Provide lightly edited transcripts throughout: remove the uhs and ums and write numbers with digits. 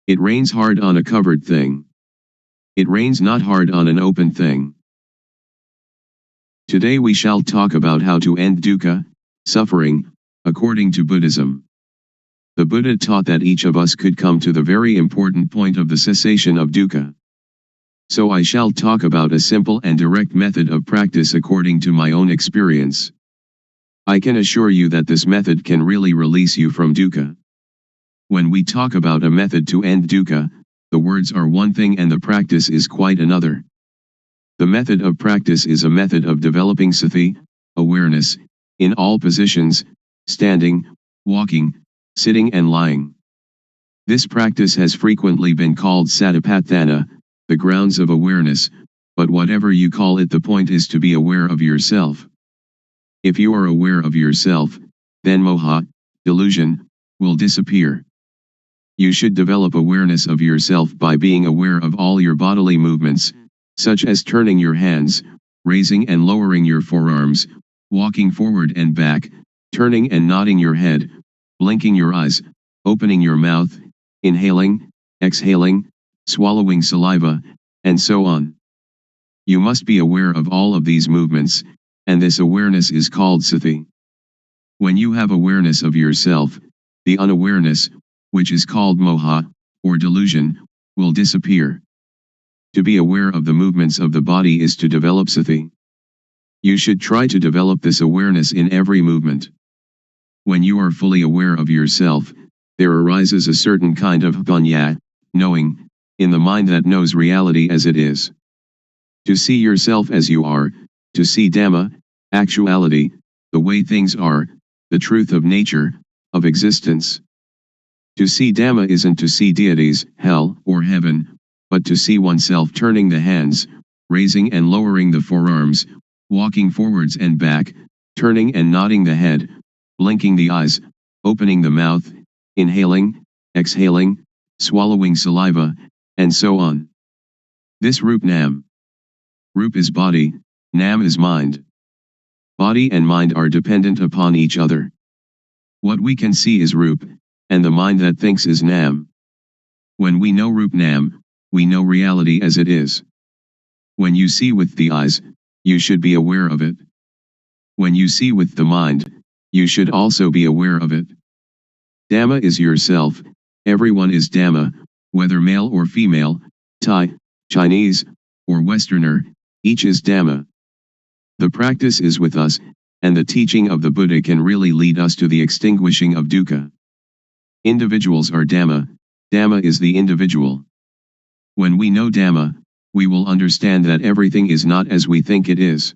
It rains hard on a covered thing. It rains not hard on an open thing. Today we shall talk about how to end dukkha, suffering, according to Buddhism. The Buddha taught that each of us could come to the very important point of the cessation of dukkha. So I shall talk about a simple and direct method of practice according to my own experience. I can assure you that this method can really release you from dukkha. When we talk about a method to end dukkha, the words are one thing and the practice is quite another. The method of practice is a method of developing sati, awareness, in all positions, standing, walking, sitting and lying. This practice has frequently been called satipatthana, the grounds of awareness, but whatever you call it, the point is to be aware of yourself. If you are aware of yourself, then moha, delusion, will disappear. You should develop awareness of yourself by being aware of all your bodily movements, such as turning your hands, raising and lowering your forearms, walking forward and back, turning and nodding your head, blinking your eyes, opening your mouth, inhaling, exhaling, swallowing saliva, and so on. You must be aware of all of these movements, and this awareness is called sati. When you have awareness of yourself, the unawareness, which is called moha, or delusion, will disappear. To be aware of the movements of the body is to develop sati. You should try to develop this awareness in every movement. When you are fully aware of yourself, there arises a certain kind of panya, knowing, in the mind that knows reality as it is. To see yourself as you are, to see Dhamma, actuality, the way things are, the truth of nature, of existence. To see Dhamma isn't to see deities, hell, or heaven, but to see oneself turning the hands, raising and lowering the forearms, walking forwards and back, turning and nodding the head, blinking the eyes, opening the mouth, inhaling, exhaling, swallowing saliva, and so on. This Rup Nam. Rup is body, Nam is mind. Body and mind are dependent upon each other. What we can see is Rup, and the mind that thinks is Nam. When we know Rup Nam, we know reality as it is. When you see with the eyes, you should be aware of it. When you see with the mind, you should also be aware of it. Dhamma is yourself, everyone is Dhamma, whether male or female, Thai, Chinese, or Westerner, each is Dhamma. The practice is with us, and the teaching of the Buddha can really lead us to the extinguishing of dukkha. Individuals are Dhamma, Dhamma is the individual. When we know Dhamma, we will understand that everything is not as we think it is.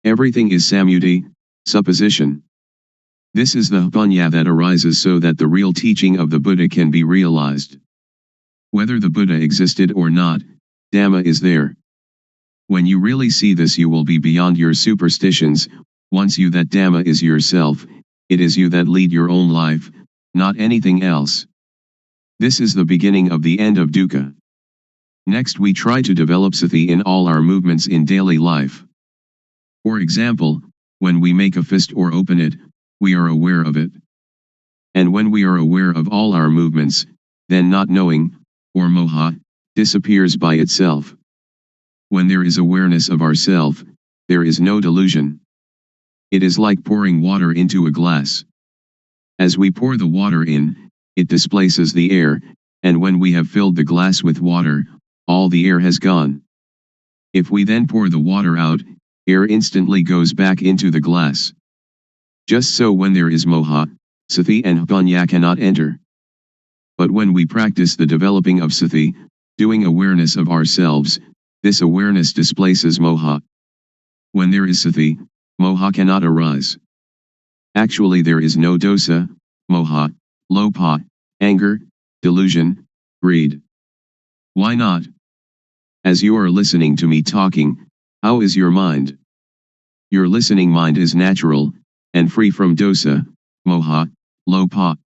Everything is samyuti, supposition. This is the panya that arises so that the real teaching of the Buddha can be realized. Whether the Buddha existed or not, Dhamma is there. When you really see this, you will be beyond your superstitions. Once you that Dhamma is yourself, it is you that lead your own life, not anything else. This is the beginning of the end of dukkha. Next we try to develop sati in all our movements in daily life. For example, when we make a fist or open it, we are aware of it. And when we are aware of all our movements, then not knowing, or moha, disappears by itself. When there is awareness of ourself, there is no delusion. It is like pouring water into a glass. As we pour the water in, it displaces the air, and when we have filled the glass with water, all the air has gone. If we then pour the water out, air instantly goes back into the glass. Just so when there is moha, sati and panya cannot enter. But when we practice the developing of sati, doing awareness of ourselves, this awareness displaces moha. When there is sati, moha cannot arise. Actually there is no dosa, moha, lopa, anger, delusion, greed. Why not? As you are listening to me talking, how is your mind? Your listening mind is natural, and free from dosa, moha, lopa.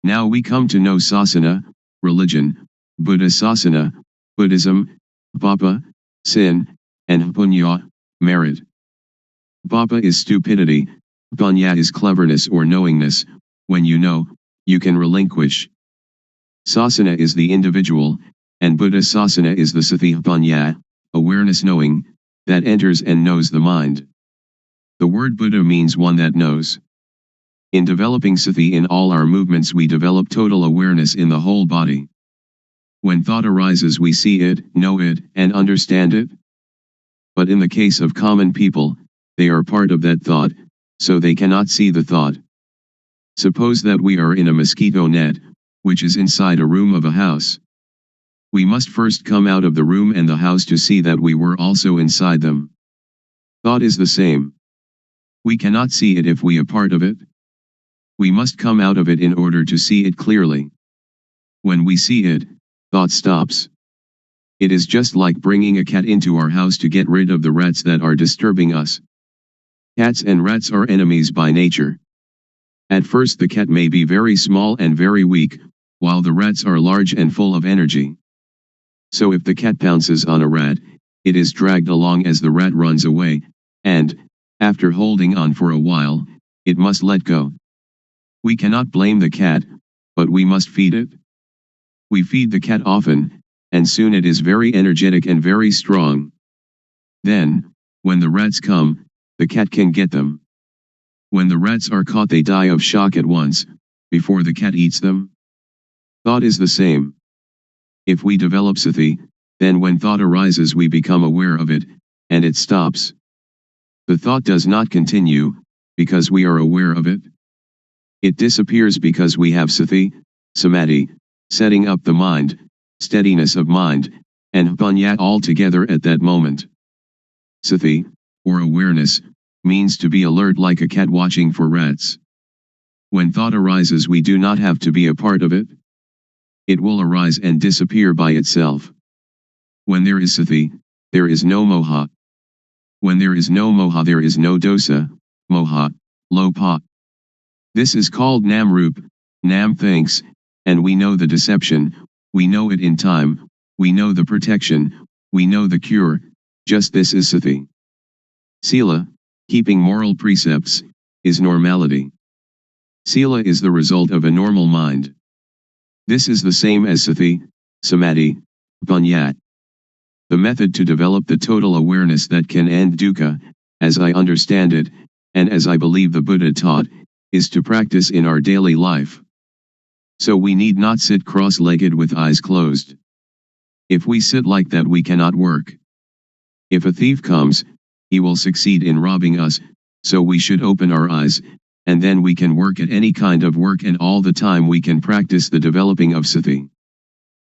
Now we come to no sasana, religion, Buddha sasana, Buddhism, papa, sin, and punya, merit. Papa is stupidity, punya is cleverness or knowingness. When you know, you can relinquish. Sasana is the individual, and Buddha sasana is the sati punya, awareness knowing, that enters and knows the mind. The word Buddha means one that knows. In developing sati in all our movements we develop total awareness in the whole body. When thought arises we see it, know it, and understand it. But in the case of common people, they are part of that thought, so they cannot see the thought. Suppose that we are in a mosquito net, which is inside a room of a house. We must first come out of the room and the house to see that we were also inside them. Thought is the same. We cannot see it if we are part of it. We must come out of it in order to see it clearly. When we see it, thought stops. It is just like bringing a cat into our house to get rid of the rats that are disturbing us. Cats and rats are enemies by nature. At first the cat may be very small and very weak, while the rats are large and full of energy. So if the cat pounces on a rat, it is dragged along as the rat runs away, and, after holding on for a while, it must let go. We cannot blame the cat, but we must feed it. We feed the cat often, and soon it is very energetic and very strong. Then, when the rats come, the cat can get them. When the rats are caught they die of shock at once, before the cat eats them. Thought is the same. If we develop sati, then when thought arises we become aware of it, and it stops. The thought does not continue, because we are aware of it. It disappears because we have sati, samadhi, setting up the mind, steadiness of mind, and punya all together at that moment. Sati, or awareness, means to be alert like a cat watching for rats. When thought arises we do not have to be a part of it. It will arise and disappear by itself. When there is sati, there is no moha. When there is no moha there is no dosa, moha, lopa. This is called nam-rup, nam thinks, and we know the deception, we know it in time, we know the protection, we know the cure, just this is sati. Sila, keeping moral precepts, is normality. Sila is the result of a normal mind. This is the same as sati, samadhi, punya. The method to develop the total awareness that can end dukkha, as I understand it, and as I believe the Buddha taught, is to practice in our daily life. So we need not sit cross-legged with eyes closed. If we sit like that we cannot work. If a thief comes, he will succeed in robbing us, so we should open our eyes, and then we can work at any kind of work and all the time we can practice the developing of sati.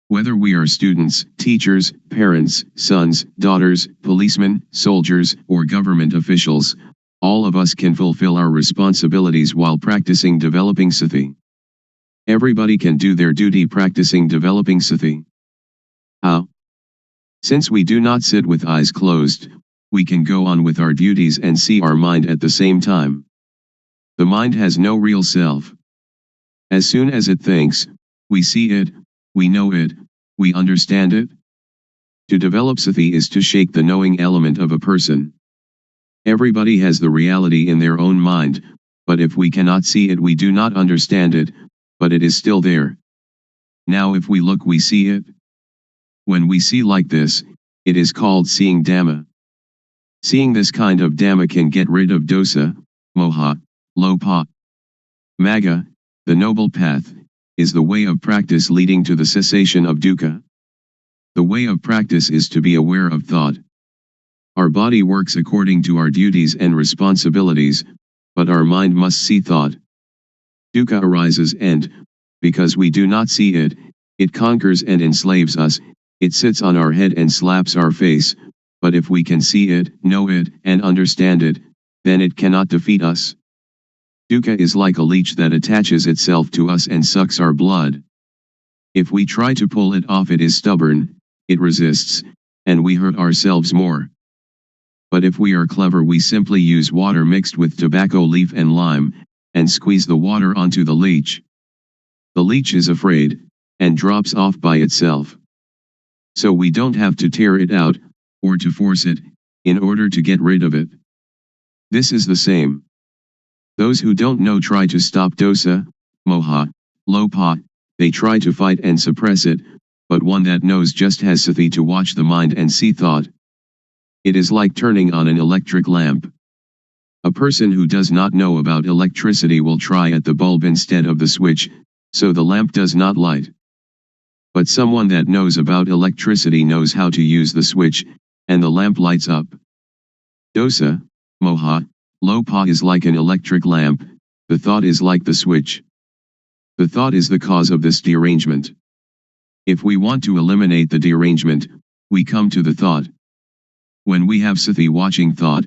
Whether we are students, teachers, parents, sons, daughters, policemen, soldiers, or government officials, all of us can fulfill our responsibilities while practicing developing sati. Everybody can do their duty practicing developing sati. How? Since we do not sit with eyes closed, we can go on with our duties and see our mind at the same time. The mind has no real self. As soon as it thinks, we see it, we know it, we understand it. To develop sati is to shake the knowing element of a person. Everybody has the reality in their own mind, but if we cannot see it we do not understand it, but it is still there. Now if we look we see it. When we see like this, it is called seeing Dhamma. Seeing this kind of Dhamma can get rid of dosa, moha, lopa. Magga, the noble path, is the way of practice leading to the cessation of dukkha. The way of practice is to be aware of thought. Our body works according to our duties and responsibilities, but our mind must see thought. Dukkha arises and, because we do not see it, it conquers and enslaves us, it sits on our head and slaps our face, but if we can see it, know it, and understand it, then it cannot defeat us. Dukkha is like a leech that attaches itself to us and sucks our blood. If we try to pull it off, it is stubborn, it resists, and we hurt ourselves more. But if we are clever, we simply use water mixed with tobacco leaf and lime, and squeeze the water onto the leech. The leech is afraid, and drops off by itself. So we don't have to tear it out, or to force it, in order to get rid of it. This is the same. Those who don't know try to stop dosa, moha, lopa, they try to fight and suppress it, but one that knows just has sati to watch the mind and see thought. It is like turning on an electric lamp. A person who does not know about electricity will try at the bulb instead of the switch, so the lamp does not light. But someone that knows about electricity knows how to use the switch, and the lamp lights up. Dosa, moha, lopa is like an electric lamp, the thought is like the switch. The thought is the cause of this derangement. If we want to eliminate the derangement, we come to the thought. When we have sati watching thought,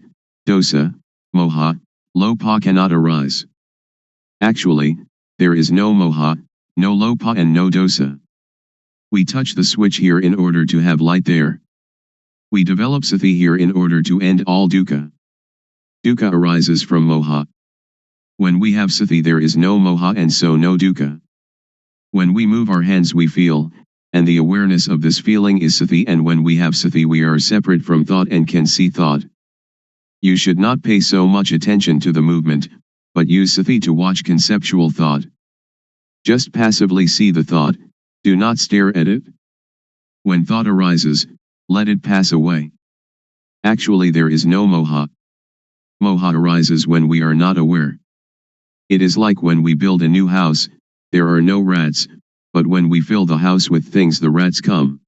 dosa, moha, lopa cannot arise. Actually, there is no moha, no lopa and no dosa. We touch the switch here in order to have light there. We develop sati here in order to end all dukkha. Dukkha arises from moha. When we have sati, there is no moha and so no dukkha. When we move our hands we feel, and the awareness of this feeling is sati, and when we have sati we are separate from thought and can see thought. You should not pay so much attention to the movement, but use sati to watch conceptual thought. Just passively see the thought, do not stare at it. When thought arises, let it pass away. Actually, there is no moha. Moha arises when we are not aware. It is like when we build a new house, there are no rats, but when we fill the house with things the rats come.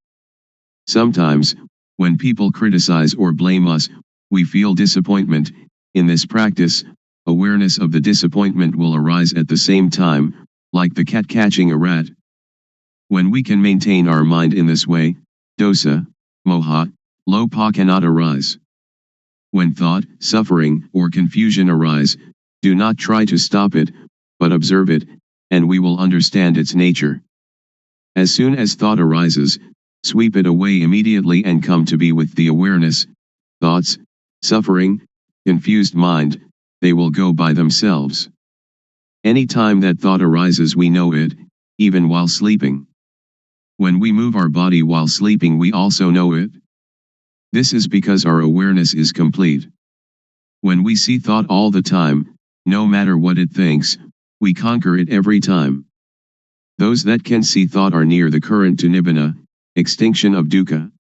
Sometimes, when people criticize or blame us, we feel disappointment. In this practice, awareness of the disappointment will arise at the same time, like the cat catching a rat. When we can maintain our mind in this way, dosa, moha, lopa cannot arise. When thought, suffering, or confusion arise, do not try to stop it, but observe it, and we will understand its nature. As soon as thought arises, sweep it away immediately and come to be with the awareness. Thoughts, suffering, confused mind, they will go by themselves. Any time that thought arises we know it, even while sleeping. When we move our body while sleeping we also know it. This is because our awareness is complete. When we see thought all the time, no matter what it thinks, we conquer it every time. Those that can see thought are near the current to nibbana, extinction of dukkha.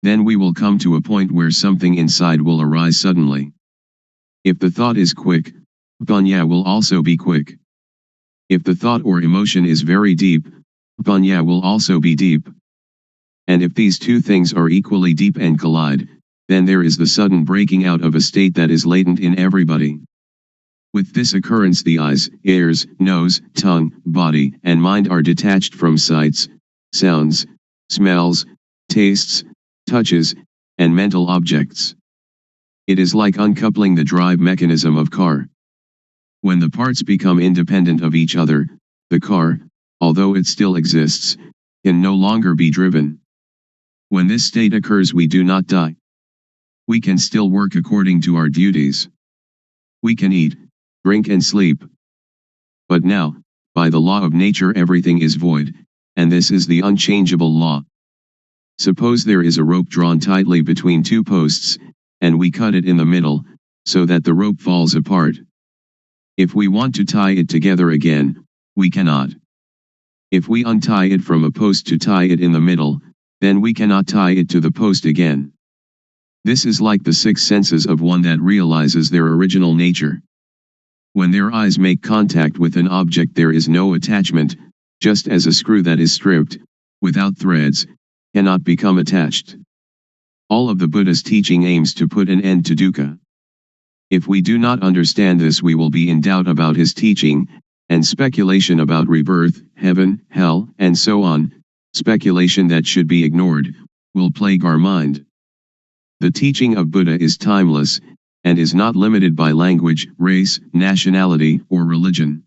Then we will come to a point where something inside will arise suddenly. If the thought is quick, panya will also be quick. If the thought or emotion is very deep, panya will also be deep. And if these two things are equally deep and collide, then there is the sudden breaking out of a state that is latent in everybody. With this occurrence the eyes, ears, nose, tongue, body, and mind are detached from sights, sounds, smells, tastes, touches, and mental objects. It is like uncoupling the drive mechanism of car. When the parts become independent of each other, the car, although it still exists, can no longer be driven. When this state occurs we do not die. We can still work according to our duties. We can eat, drink and sleep. But now, by the law of nature everything is void, and this is the unchangeable law. Suppose there is a rope drawn tightly between two posts, and we cut it in the middle, so that the rope falls apart. If we want to tie it together again, we cannot. If we untie it from a post to tie it in the middle, then we cannot tie it to the post again. This is like the six senses of one that realizes their original nature. When their eyes make contact with an object there is no attachment, just as a screw that is stripped, without threads, cannot become attached. All of the Buddha's teaching aims to put an end to dukkha. If we do not understand this we will be in doubt about his teaching, and speculation about rebirth, heaven, hell, and so on, speculation that should be ignored, will plague our mind. The teaching of Buddha is timeless, and is not limited by language, race, nationality, or religion.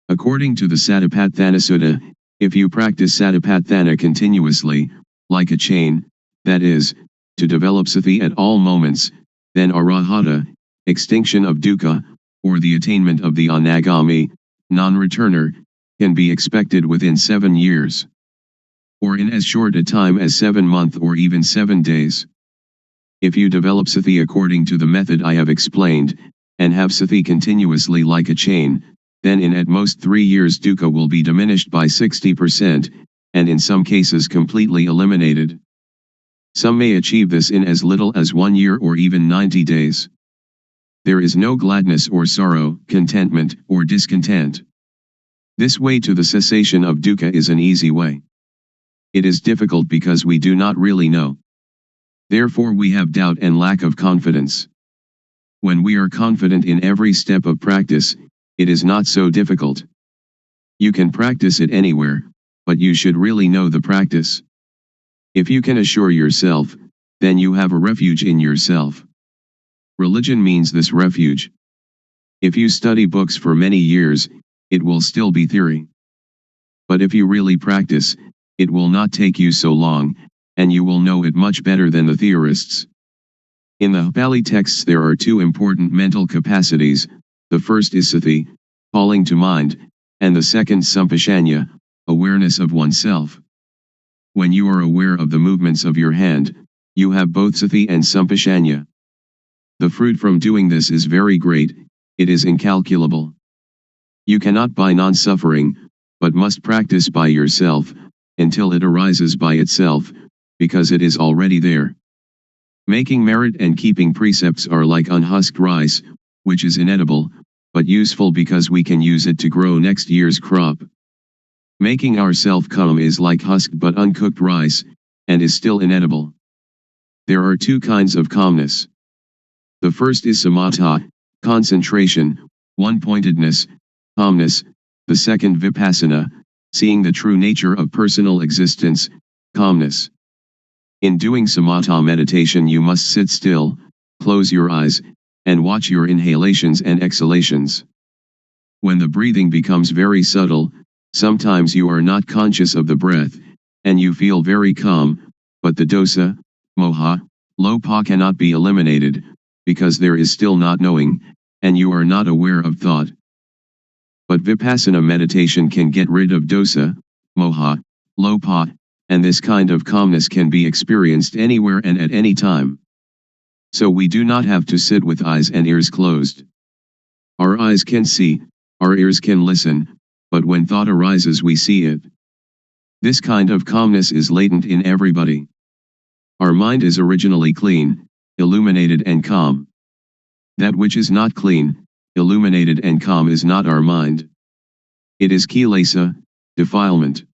According to the Satipatthana Sutta, if you practice Satipatthana continuously, like a chain, that is, to develop sati at all moments, then arahata, extinction of dukkha, or the attainment of the anagami, non-returner, can be expected within 7 years. Or in as short a time as 7 months or even 7 days. If you develop sati according to the method I have explained, and have sati continuously like a chain, then in at most 3 years dukkha will be diminished by 60%, and in some cases completely eliminated. Some may achieve this in as little as 1 year or even 90 days. There is no gladness or sorrow, contentment or discontent. This way to the cessation of dukkha is an easy way. It is difficult because we do not really know. Therefore we have doubt and lack of confidence. When we are confident in every step of practice, it is not so difficult. You can practice it anywhere, but you should really know the practice. If you can assure yourself, then you have a refuge in yourself. Religion means this refuge. If you study books for many years, it will still be theory. But if you really practice, it will not take you so long, and you will know it much better than the theorists. In the Pali texts there are 2 important mental capacities. The first is sati, calling to mind, and the second sampashanya, awareness of oneself. When you are aware of the movements of your hand, you have both sati and sampashanya. The fruit from doing this is very great, it is incalculable. You cannot buy non-suffering, but must practice by yourself, until it arises by itself, because it is already there. Making merit and keeping precepts are like unhusked rice, which is inedible, but useful because we can use it to grow next year's crop. Making ourself calm is like husked but uncooked rice, and is still inedible. There are 2 kinds of calmness. The first is samatha, concentration, one-pointedness, calmness. The second vipassana, seeing the true nature of personal existence, calmness. In doing samatha meditation you must sit still, close your eyes, and watch your inhalations and exhalations. When the breathing becomes very subtle, sometimes you are not conscious of the breath, and you feel very calm, but the dosa, moha, lopa cannot be eliminated, because there is still not knowing, and you are not aware of thought. But vipassana meditation can get rid of dosa, moha, lopa, and this kind of calmness can be experienced anywhere and at any time. So we do not have to sit with eyes and ears closed. Our eyes can see, our ears can listen, but when thought arises we see it. This kind of calmness is latent in everybody. Our mind is originally clean, illuminated and calm. That which is not clean, illuminated and calm is not our mind. It is kilesa, defilement.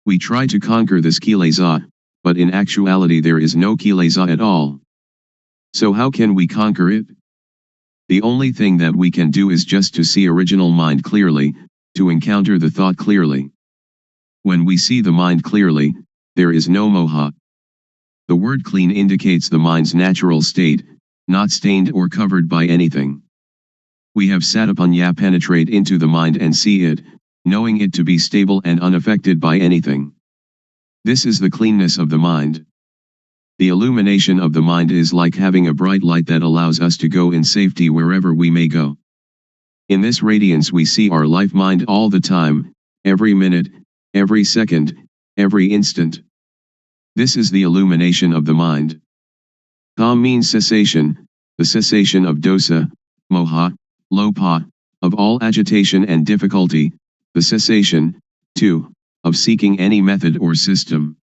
We try to conquer this kilesa, but in actuality there is no kilesa at all. So how can we conquer it? The only thing that we can do is just to see original mind clearly, to encounter the thought clearly. When we see the mind clearly, there is no moha. The word clean indicates the mind's natural state, not stained or covered by anything. We have satipanya penetrate into the mind and see it, knowing it to be stable and unaffected by anything. This is the cleanness of the mind. The illumination of the mind is like having a bright light that allows us to go in safety wherever we may go. In this radiance we see our life mind all the time, every minute, every second, every instant. This is the illumination of the mind. Calm means cessation, the cessation of dosa, moha, lopa, of all agitation and difficulty, the cessation, too, of seeking any method or system.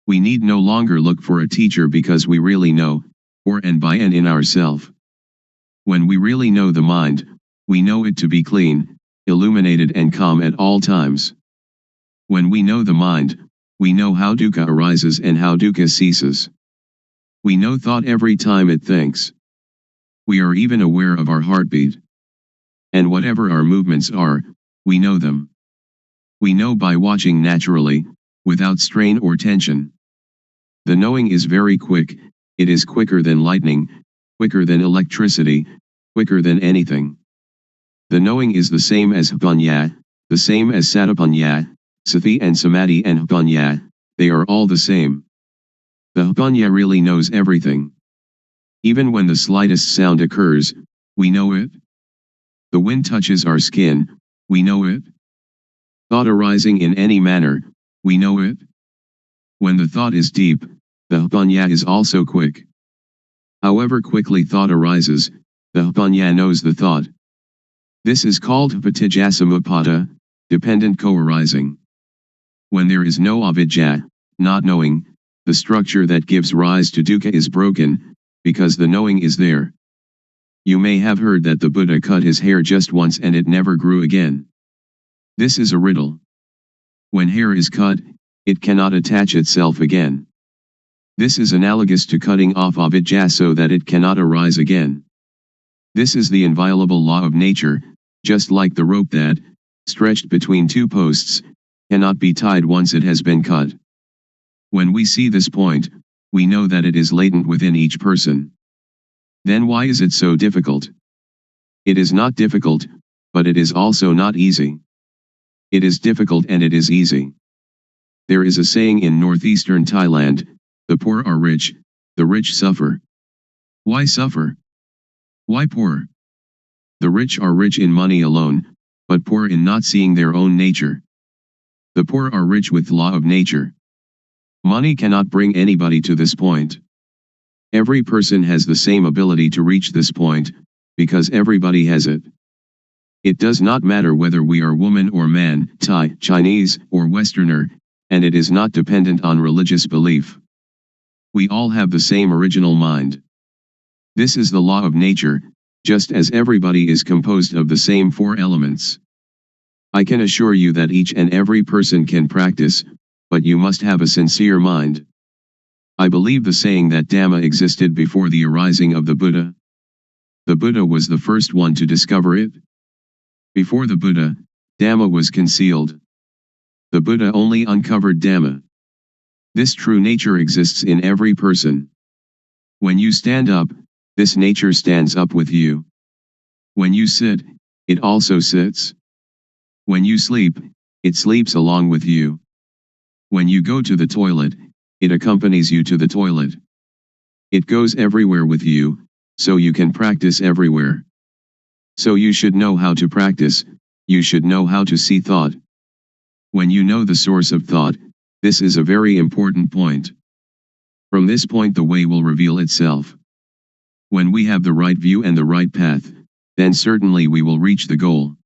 We need no longer look for a teacher because we really know, for and by and in ourself. When we really know the mind, we know it to be clean, illuminated and calm at all times. When we know the mind, we know how dukkha arises and how dukkha ceases. We know thought every time it thinks. We are even aware of our heartbeat. And whatever our movements are, we know them. We know by watching naturally, without strain or tension. The knowing is very quick, it is quicker than lightning, quicker than electricity, quicker than anything. The knowing is the same as Hapanya, the same as Satapanya, Sati and Samadhi and Hapanya, they are all the same. The Hapanya really knows everything. Even when the slightest sound occurs, we know it. The wind touches our skin, we know it. Thought arising in any manner, we know it. When the thought is deep, the Hapanya is also quick. However quickly thought arises, the Hapanya knows the thought. This is called Hapatijassamuppada, dependent co-arising. When there is no avidya, not knowing, the structure that gives rise to dukkha is broken, because the knowing is there. You may have heard that the Buddha cut his hair just once and it never grew again. This is a riddle. When hair is cut, it cannot attach itself again. This is analogous to cutting off avidya so that it cannot arise again. This is the inviolable law of nature, just like the rope that, stretched between two posts, cannot be tied once it has been cut. When we see this point, we know that it is latent within each person. Then why is it so difficult? It is not difficult, but it is also not easy. It is difficult and it is easy. There is a saying in northeastern Thailand, the poor are rich, the rich suffer. Why suffer? Why poor? The rich are rich in money alone, but poor in not seeing their own nature. The poor are rich with law of nature. Money cannot bring anybody to this point. Every person has the same ability to reach this point, because everybody has it. It does not matter whether we are woman or man, Thai, Chinese, or Westerner, and it is not dependent on religious belief. We all have the same original mind. This is the law of nature, just as everybody is composed of the same four elements. I can assure you that each and every person can practice, but you must have a sincere mind. I believe the saying that Dhamma existed before the arising of the Buddha. The Buddha was the first one to discover it. Before the Buddha, Dhamma was concealed. The Buddha only uncovered Dhamma. This true nature exists in every person. When you stand up, this nature stands up with you. When you sit, it also sits. When you sleep, it sleeps along with you. When you go to the toilet, it accompanies you to the toilet. It goes everywhere with you, so you can practice everywhere. So you should know how to practice, you should know how to see thought. When you know the source of thought, this is a very important point. From this point the way will reveal itself. When we have the right view and the right path, then certainly we will reach the goal.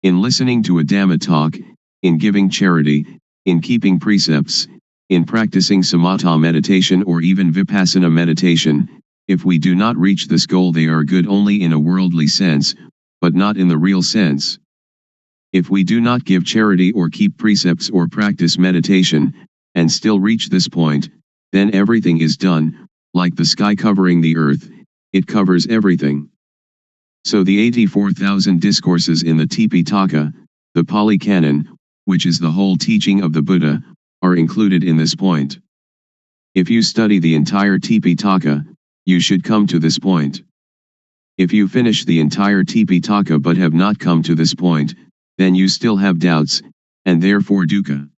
In listening to a Dhamma talk, in giving charity, in keeping precepts, in practicing samatha meditation or even Vipassana meditation, if we do not reach this goal they are good only in a worldly sense, but not in the real sense. If we do not give charity or keep precepts or practice meditation, and still reach this point, then everything is done, like the sky covering the earth, it covers everything. So the 84,000 discourses in the Tipitaka, the Pali Canon, which is the whole teaching of the Buddha, are included in this point. If you study the entire Tipitaka, you should come to this point. If you finish the entire Tipitaka but have not come to this point, then you still have doubts, and therefore dukkha.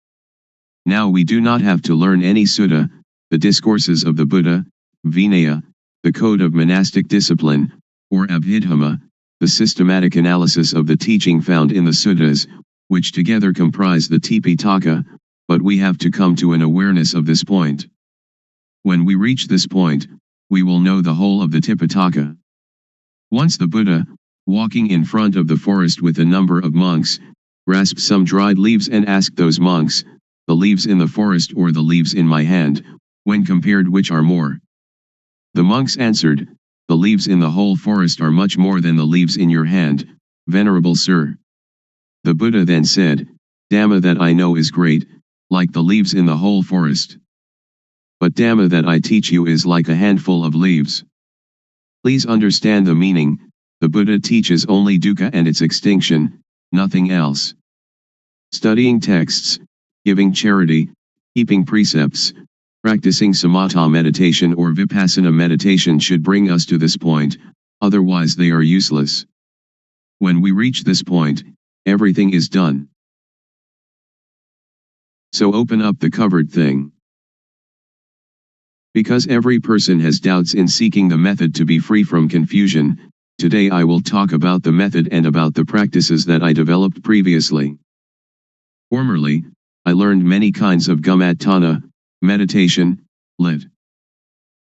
Now we do not have to learn any sutta, the discourses of the Buddha, Vinaya, the code of monastic discipline, or Abhidhamma, the systematic analysis of the teaching found in the suttas, which together comprise the Tipitaka, but we have to come to an awareness of this point. When we reach this point, we will know the whole of the Tipitaka. Once the Buddha, walking in front of the forest with a number of monks, grasped some dried leaves and asked those monks, the leaves in the forest or the leaves in my hand, when compared which are more? The monks answered, the leaves in the whole forest are much more than the leaves in your hand, venerable sir. The Buddha then said, Dhamma that I know is great, like the leaves in the whole forest. But Dhamma that I teach you is like a handful of leaves. Please understand the meaning, the Buddha teaches only dukkha and its extinction, nothing else. Studying texts, giving charity, keeping precepts, Practicing samatha meditation or vipassana meditation should bring us to this point, otherwise they are useless. When we reach this point, everything is done. So open up the covered thing. Because every person has doubts in seeking the method to be free from confusion, today I will talk about the method and about the practices that I developed previously. Formerly, I learned many kinds of gumatthana, meditation, lit.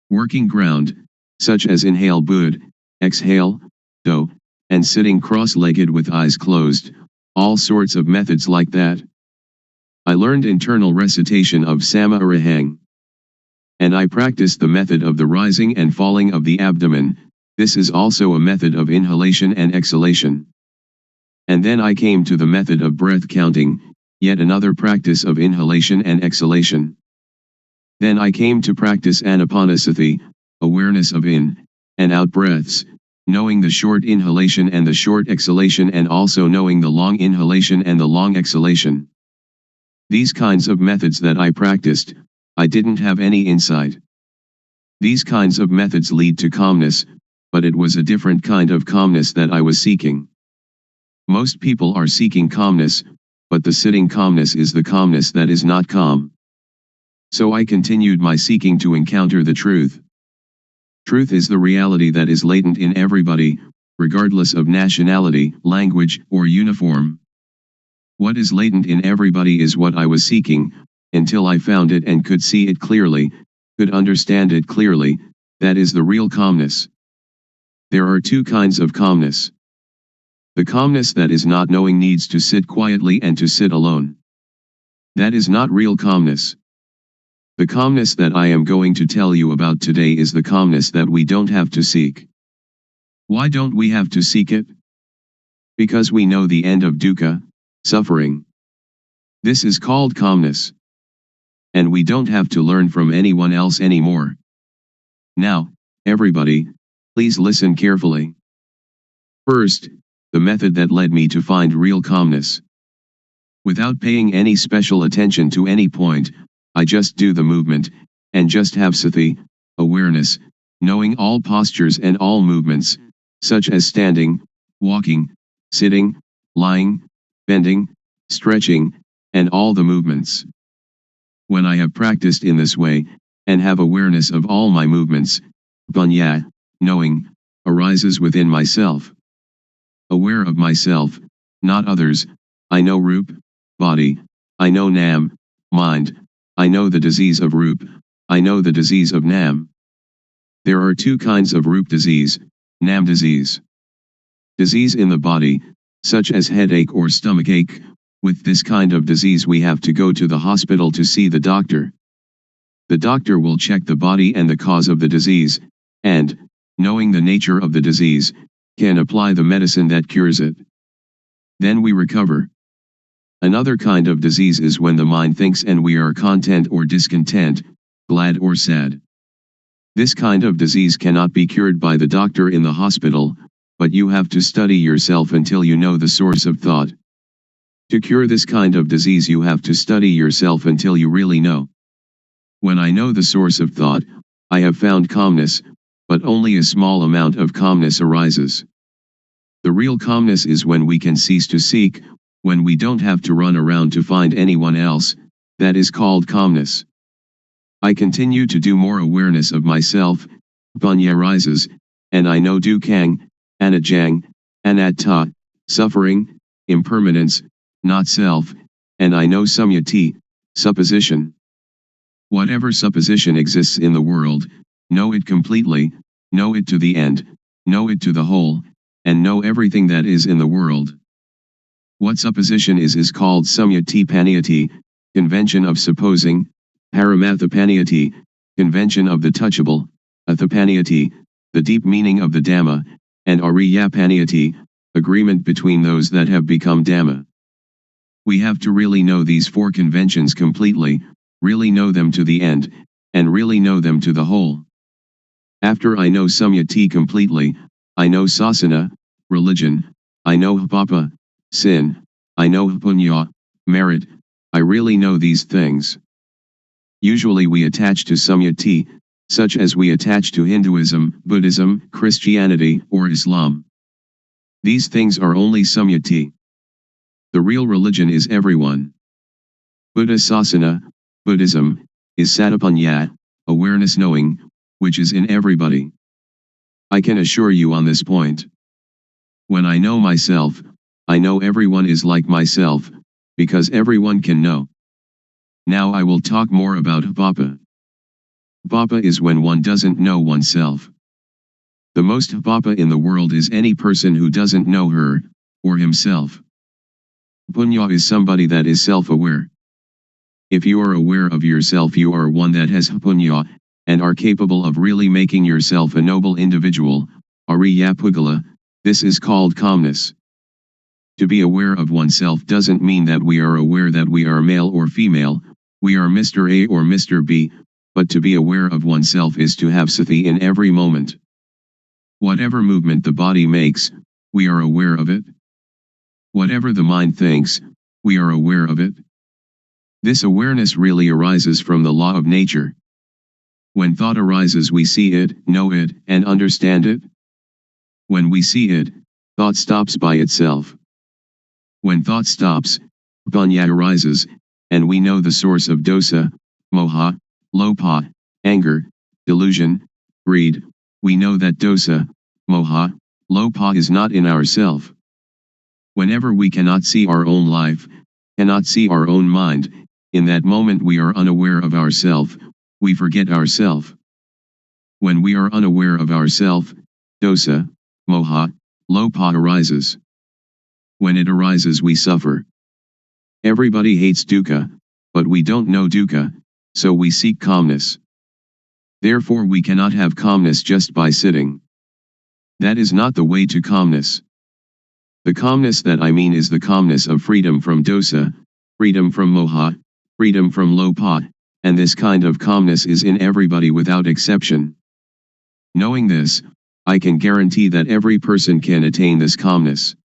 Working ground, such as inhale bud, exhale, do, and sitting cross-legged with eyes closed, all sorts of methods like that. I learned internal recitation of sama arahang. And I practiced the method of the rising and falling of the abdomen. This is also a method of inhalation and exhalation. And then I came to the method of breath counting, yet another practice of inhalation and exhalation. Then I came to practice anapanasati, awareness of in and out breaths, knowing the short inhalation and the short exhalation and also knowing the long inhalation and the long exhalation. These kinds of methods that I practiced, I didn't have any insight. These kinds of methods lead to calmness, but it was a different kind of calmness that I was seeking. Most people are seeking calmness, but the sitting calmness is the calmness that is not calm. So I continued my seeking to encounter the truth. Truth is the reality that is latent in everybody, regardless of nationality, language, or uniform. What is latent in everybody is what I was seeking, until I found it and could see it clearly, could understand it clearly. That is the real calmness. There are two kinds of calmness. The calmness that is not knowing needs to sit quietly and to sit alone. That is not real calmness. The calmness that I am going to tell you about today is the calmness that we don't have to seek. Why don't we have to seek it? Because we know the end of dukkha, suffering. This is called calmness. And we don't have to learn from anyone else anymore. Now, everybody, please listen carefully. First, the method that led me to find real calmness. Without paying any special attention to any point, I just do the movement, and just have sati, awareness, knowing all postures and all movements, such as standing, walking, sitting, lying, bending, stretching, and all the movements. When I have practiced in this way, and have awareness of all my movements, panya, knowing, arises within myself. Aware of myself, not others, I know Rup, body, I know Nam, mind, I know the disease of Rup, I know the disease of Nam. There are two kinds of Rup disease, Nam disease. Disease in the body, such as headache or stomachache. With this kind of disease we have to go to the hospital to see the doctor. The doctor will check the body and the cause of the disease, and, knowing the nature of the disease, can apply the medicine that cures it. Then we recover. Another kind of disease is when the mind thinks and we are content or discontent, glad or sad. This kind of disease cannot be cured by the doctor in the hospital, but you have to study yourself until you know the source of thought. To cure this kind of disease you have to study yourself until you really know. When I know the source of thought, I have found calmness, but only a small amount of calmness arises. The real calmness is when we can cease to seek, when we don't have to run around to find anyone else, that is called calmness. I continue to do more awareness of myself, panya rises, and I know dukkang, anajang, anatta, suffering, impermanence, not self, and I know samyati, supposition. Whatever supposition exists in the world, know it completely, know it to the end, know it to the whole, and know everything that is in the world. What supposition is called samyati paniyati, convention of supposing, paramathapaniyati, convention of the touchable, athapaniyati, the deep meaning of the Dhamma, and ariyapaniyati, agreement between those that have become Dhamma. We have to really know these four conventions completely, really know them to the end, and really know them to the whole. After I know samyati completely, I know sasana, religion, I know papa, sin, I know punya, merit, I really know these things. Usually we attach to samyati, such as we attach to Hinduism, Buddhism, Christianity, or Islam. These things are only samyati. The real religion is everyone. Buddha Sasana, Buddhism, is satapanya, awareness knowing, which is in everybody. I can assure you on this point. When I know myself, I know everyone is like myself, because everyone can know. Now I will talk more about vipapa. Vipapa is when one doesn't know oneself. The most vipapa in the world is any person who doesn't know her, or himself. Punya is somebody that is self-aware. If you are aware of yourself, you are one that has punya, and are capable of really making yourself a noble individual, Ariya Pugala. This is called calmness. To be aware of oneself doesn't mean that we are aware that we are male or female, we are Mr. A or Mr. B, but to be aware of oneself is to have sati in every moment. Whatever movement the body makes, we are aware of it. Whatever the mind thinks, we are aware of it. This awareness really arises from the law of nature. When thought arises, we see it, know it, and understand it. When we see it, thought stops by itself. When thought stops, punya arises, and we know the source of dosa, moha, lopa, anger, delusion, greed. We know that dosa, moha, lopa is not in ourself. Whenever we cannot see our own life, cannot see our own mind, in that moment we are unaware of ourself, we forget ourself. When we are unaware of ourself, dosa, moha, lopa arises. When it arises, we suffer. Everybody hates dukkha, but we don't know dukkha, so we seek calmness. Therefore we cannot have calmness just by sitting. That is not the way to calmness. The calmness that I mean is the calmness of freedom from dosa, freedom from moha, freedom from lopa, and this kind of calmness is in everybody without exception. Knowing this, I can guarantee that every person can attain this calmness.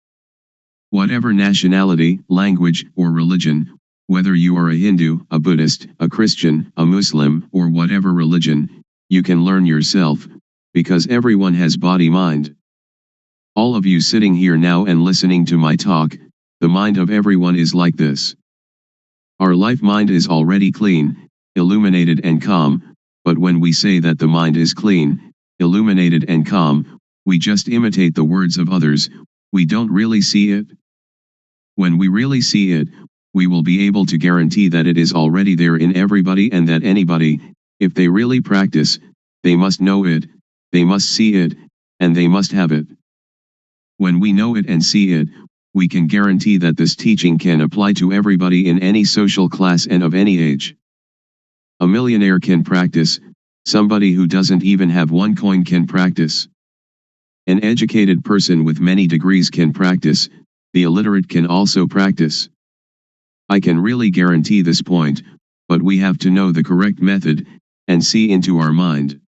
Whatever nationality, language, or religion, whether you are a Hindu, a Buddhist, a Christian, a Muslim, or whatever religion, you can learn yourself, because everyone has body-mind. All of you sitting here now and listening to my talk, the mind of everyone is like this. Our life mind is already clean, illuminated and calm, but when we say that the mind is clean, illuminated and calm, we just imitate the words of others, we don't really see it. When we really see it, we will be able to guarantee that it is already there in everybody and that anybody, if they really practice, they must know it, they must see it, and they must have it. When we know it and see it, we can guarantee that this teaching can apply to everybody in any social class and of any age. A millionaire can practice, somebody who doesn't even have one coin can practice. An educated person with many degrees can practice, the illiterate can also practice. I can really guarantee this point, but we have to know the correct method, and see into our mind.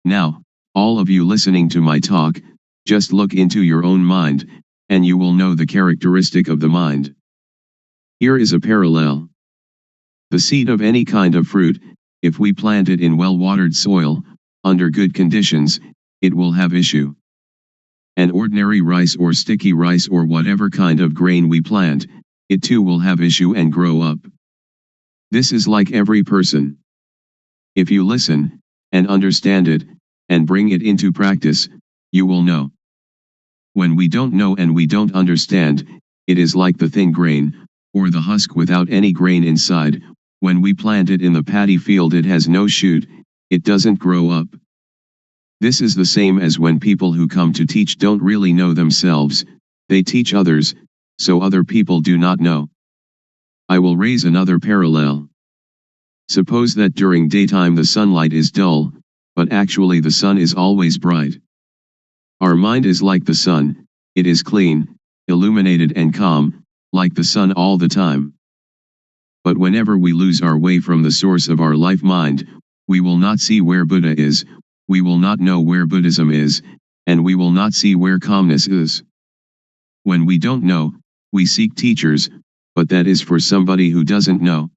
Now, all of you listening to my talk, just look into your own mind, and you will know the characteristic of the mind. Here is a parallel. The seed of any kind of fruit, if we plant it in well-watered soil, under good conditions, it will have issue. An ordinary rice or sticky rice or whatever kind of grain we plant, it too will have issue and grow up. This is like every person. If you listen, and understand it, and bring it into practice, you will know. When we don't know and we don't understand, it is like the thin grain, or the husk without any grain inside. When we plant it in the paddy field, it has no shoot, it doesn't grow up. This is the same as when people who come to teach don't really know themselves, they teach others, so other people do not know. I will raise another parallel. Suppose that during daytime the sunlight is dull, but actually the sun is always bright. Our mind is like the sun, it is clean, illuminated and calm, like the sun all the time. But whenever we lose our way from the source of our life mind, we will not see where Buddha is, we will not know where Buddhism is, and we will not see where calmness is. When we don't know, we seek teachers, but that is for somebody who doesn't know.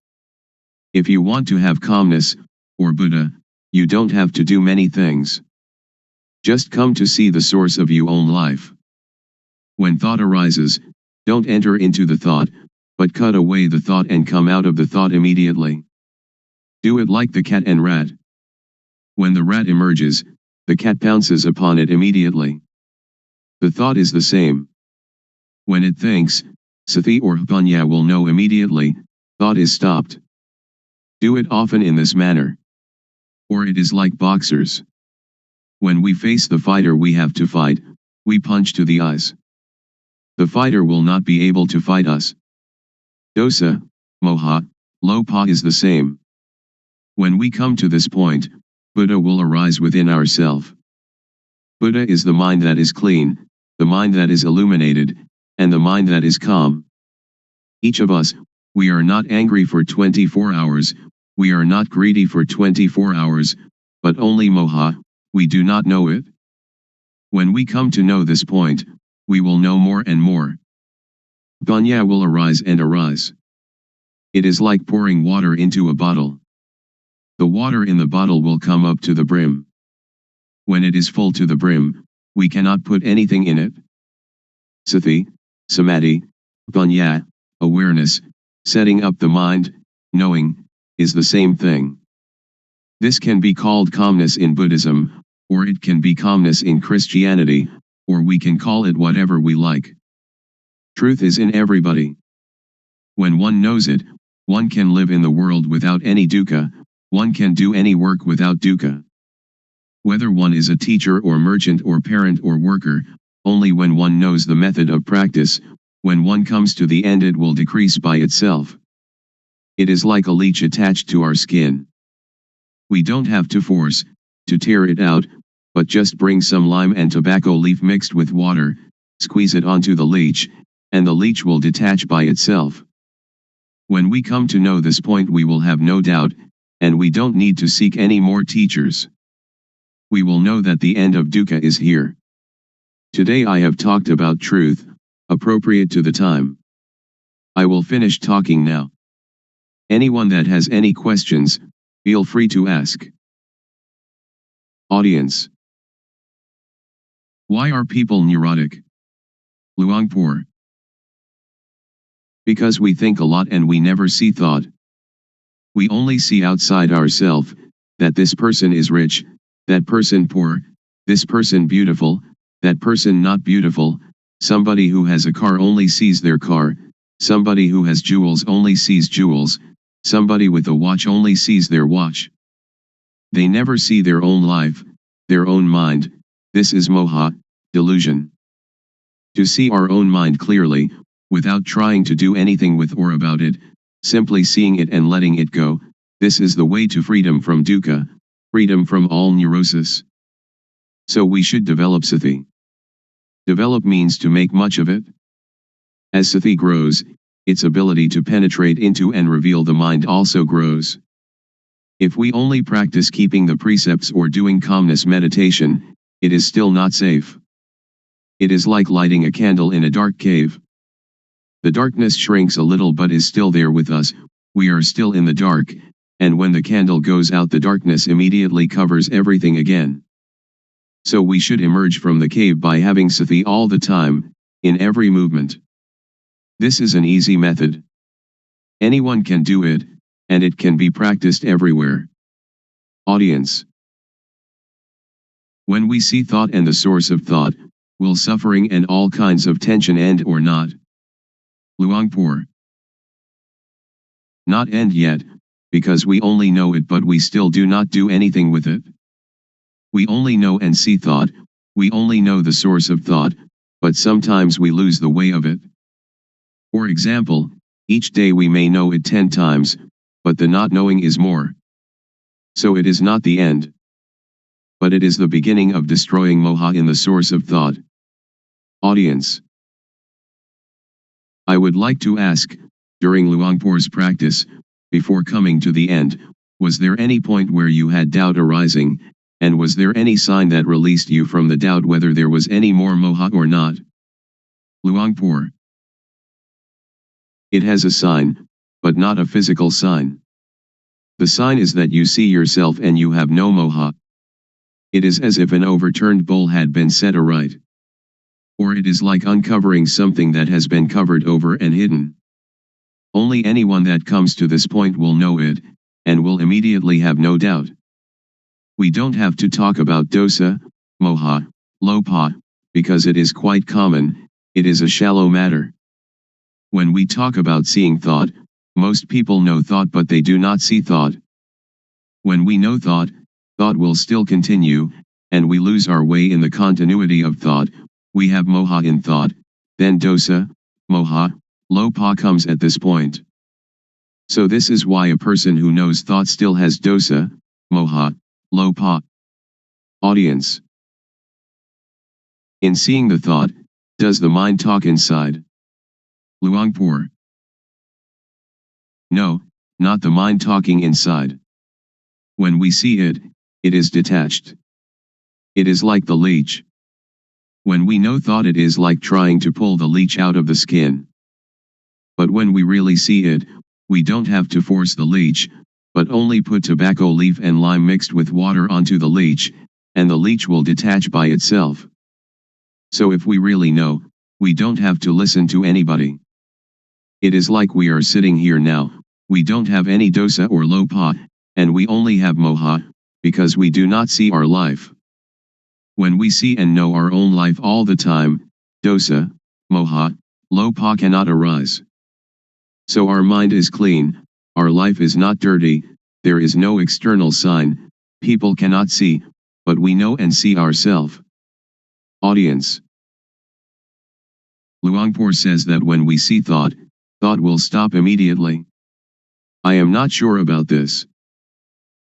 If you want to have calmness, or Buddha, you don't have to do many things. Just come to see the source of your own life. When thought arises, don't enter into the thought, but cut away the thought and come out of the thought immediately. Do it like the cat and rat. When the rat emerges, the cat pounces upon it immediately. The thought is the same. When it thinks, sati or panya will know immediately, thought is stopped. Do it often in this manner. Or it is like boxers. When we face the fighter we have to fight, we punch to the eyes. The fighter will not be able to fight us. Dosa, moha, lopa is the same. When we come to this point, Buddha will arise within ourself. Buddha is the mind that is clean, the mind that is illuminated, and the mind that is calm. Each of us, we are not angry for 24 hours, we are not greedy for 24 hours, but only moha, we do not know it. When we come to know this point, we will know more and more. Panya will arise and arise. It is like pouring water into a bottle. The water in the bottle will come up to the brim. When it is full to the brim, we cannot put anything in it. Sati, samadhi, panya, awareness, setting up the mind, knowing, is the same thing. This can be called calmness in Buddhism, or it can be calmness in Christianity, or we can call it whatever we like. Truth is in everybody. When one knows it, one can live in the world without any dukkha, one can do any work without dukkha. Whether one is a teacher or merchant or parent or worker, only when one knows the method of practice, when one comes to the end it will decrease by itself. It is like a leech attached to our skin. We don't have to force, to tear it out, but just bring some lime and tobacco leaf mixed with water, squeeze it onto the leech, and the leech will detach by itself. When we come to know this point we will have no doubt, and we don't need to seek any more teachers. We will know that the end of dukkha is here. Today I have talked about truth, appropriate to the time. I will finish talking now. Anyone that has any questions, feel free to ask. Audience. Why are people neurotic? Luangpor. Because we think a lot and we never see thought. We only see outside ourselves, that this person is rich, that person poor, this person beautiful, that person not beautiful, somebody who has a car only sees their car, somebody who has jewels only sees jewels, somebody with a watch only sees their watch. They never see their own life, their own mind. This is moha, delusion. To see our own mind clearly, without trying to do anything with or about it, simply seeing it and letting it go, this is the way to freedom from dukkha, freedom from all neurosis. So we should develop sati. Develop means to make much of it. As sati grows, its ability to penetrate into and reveal the mind also grows. If we only practice keeping the precepts or doing calmness meditation, it is still not safe. It is like lighting a candle in a dark cave. The darkness shrinks a little but is still there with us, we are still in the dark, and when the candle goes out the darkness immediately covers everything again. So we should emerge from the cave by having sati all the time, in every movement. This is an easy method. Anyone can do it, and it can be practiced everywhere. Audience. When we see thought and the source of thought, will suffering and all kinds of tension end or not? Luangpor. Not end yet, because we only know it but we still do not do anything with it. We only know and see thought, we only know the source of thought, but sometimes we lose the way of it. For example, each day we may know it 10 times, but the not knowing is more. So it is not the end. But it is the beginning of destroying moha in the source of thought. Audience. I would like to ask, during Luangpor's practice, before coming to the end, was there any point where you had doubt arising, and was there any sign that released you from the doubt whether there was any more moha or not? Luangpor. It has a sign, but not a physical sign. The sign is that you see yourself and you have no moha. It is as if an overturned bowl had been set aright. Or it is like uncovering something that has been covered over and hidden. Only anyone that comes to this point will know it, and will immediately have no doubt. We don't have to talk about dosa, moha, lopa, because it is quite common, it is a shallow matter. When we talk about seeing thought, most people know thought but they do not see thought. When we know thought, thought will still continue, and we lose our way in the continuity of thought. We have moha in thought, then dosa, moha, lopa comes at this point. So this is why a person who knows thought still has dosa, moha, lopa. Audience. In seeing the thought, does the mind talk inside? Luangpor. No, not the mind talking inside. When we see it, it is detached. It is like the leech. When we know thought, it is like trying to pull the leech out of the skin. But when we really see it, we don't have to force the leech, but only put tobacco leaf and lime mixed with water onto the leech, and the leech will detach by itself. So if we really know, we don't have to listen to anybody. It is like we are sitting here now, we don't have any dosa or lopa, and we only have moha, because we do not see our life. When we see and know our own life all the time, dosa, moha, lopa cannot arise. So our mind is clean, our life is not dirty, there is no external sign, people cannot see, but we know and see ourselves. Audience. Luangpor says that when we see thought, thought will stop immediately. I am not sure about this.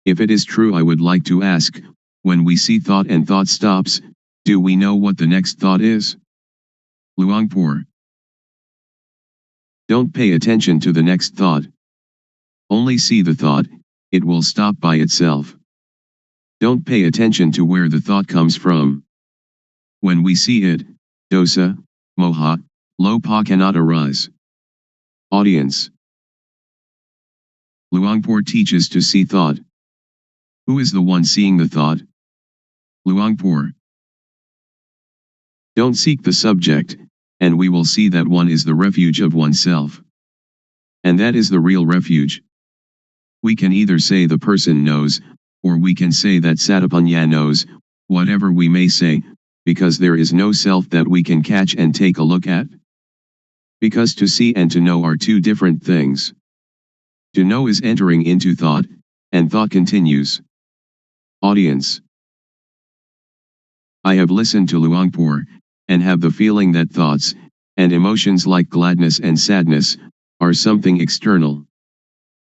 If it is true, I would like to ask, when we see thought and thought stops, do we know what the next thought is? Luangpor. Don't pay attention to the next thought. Only see the thought, it will stop by itself. Don't pay attention to where the thought comes from. When we see it, dosa, moha, lopa cannot arise. Audience. Luangpor teaches to see thought. Who is the one seeing the thought? Luangpor. Don't seek the subject, and we will see that one is the refuge of oneself. And that is the real refuge. We can either say the person knows, or we can say that Satapanya knows, whatever we may say, because there is no self that we can catch and take a look at. Because to see and to know are two different things. To know is entering into thought, and thought continues. Audience. I have listened to Luangpor, and have the feeling that thoughts, and emotions like gladness and sadness, are something external.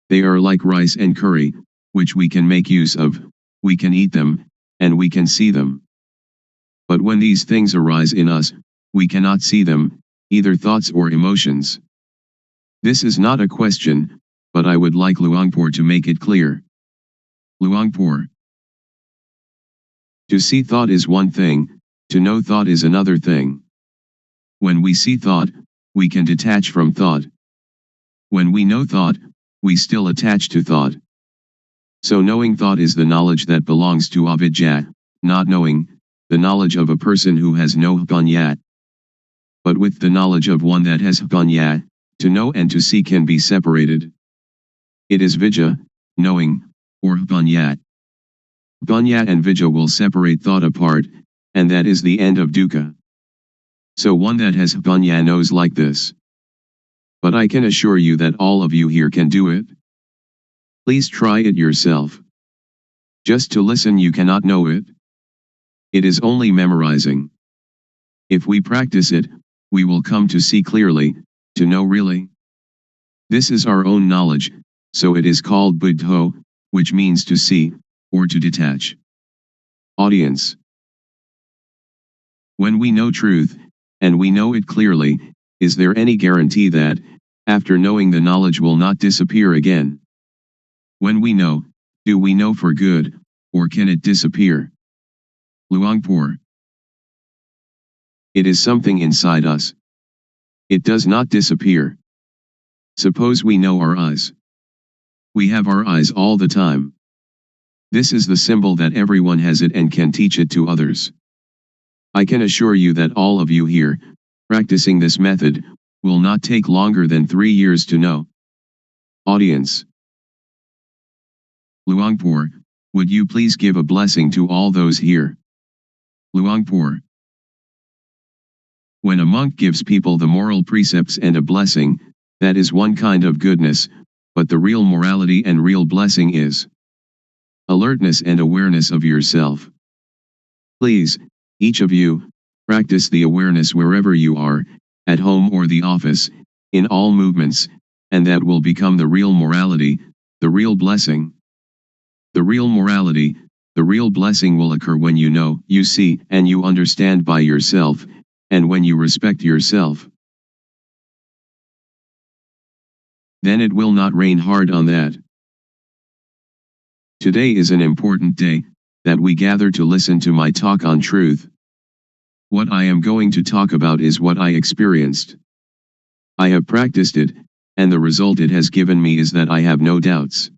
They are like rice and curry, which we can make use of, we can eat them, and we can see them. But when these things arise in us, we cannot see them, either thoughts or emotions. This is not a question, but I would like Luangpor to make it clear. Luangpor. To see thought is one thing, to know thought is another thing. When we see thought, we can detach from thought. When we know thought, we still attach to thought. So knowing thought is the knowledge that belongs to avidya, not knowing, the knowledge of a person who has no panya. But with the knowledge of one that has panya, to know and to see can be separated. It is vidya, knowing, or panya. Panya and vidya will separate thought apart, and that is the end of dukkha. So one that has panya knows like this. But I can assure you that all of you here can do it. Please try it yourself. Just to listen you cannot know it. It is only memorizing. If we practice it, we will come to see clearly, to know really. This is our own knowledge, so it is called buddho, which means to see, or to detach. Audience. When we know truth, and we know it clearly, is there any guarantee that, after knowing the knowledge will not disappear again? When we know, do we know for good, or can it disappear? Luangpor. It is something inside us. It does not disappear. Suppose we know our eyes. We have our eyes all the time. This is the symbol that everyone has it and can teach it to others. I can assure you that all of you here, practicing this method, will not take longer than 3 years to know. Audience. Luangpor, would you please give a blessing to all those here? Luangpor. When a monk gives people the moral precepts and a blessing, that is one kind of goodness, but the real morality and real blessing is alertness and awareness of yourself. Please, each of you, practice the awareness wherever you are, at home or the office, in all movements, and that will become the real morality, the real blessing. The real morality, the real blessing will occur when you know, you see, and you understand by yourself, and when you respect yourself. Then it will not rain hard on that. Today is an important day, that we gather to listen to my talk on truth. What I am going to talk about is what I experienced. I have practiced it, and the result it has given me is that I have no doubts.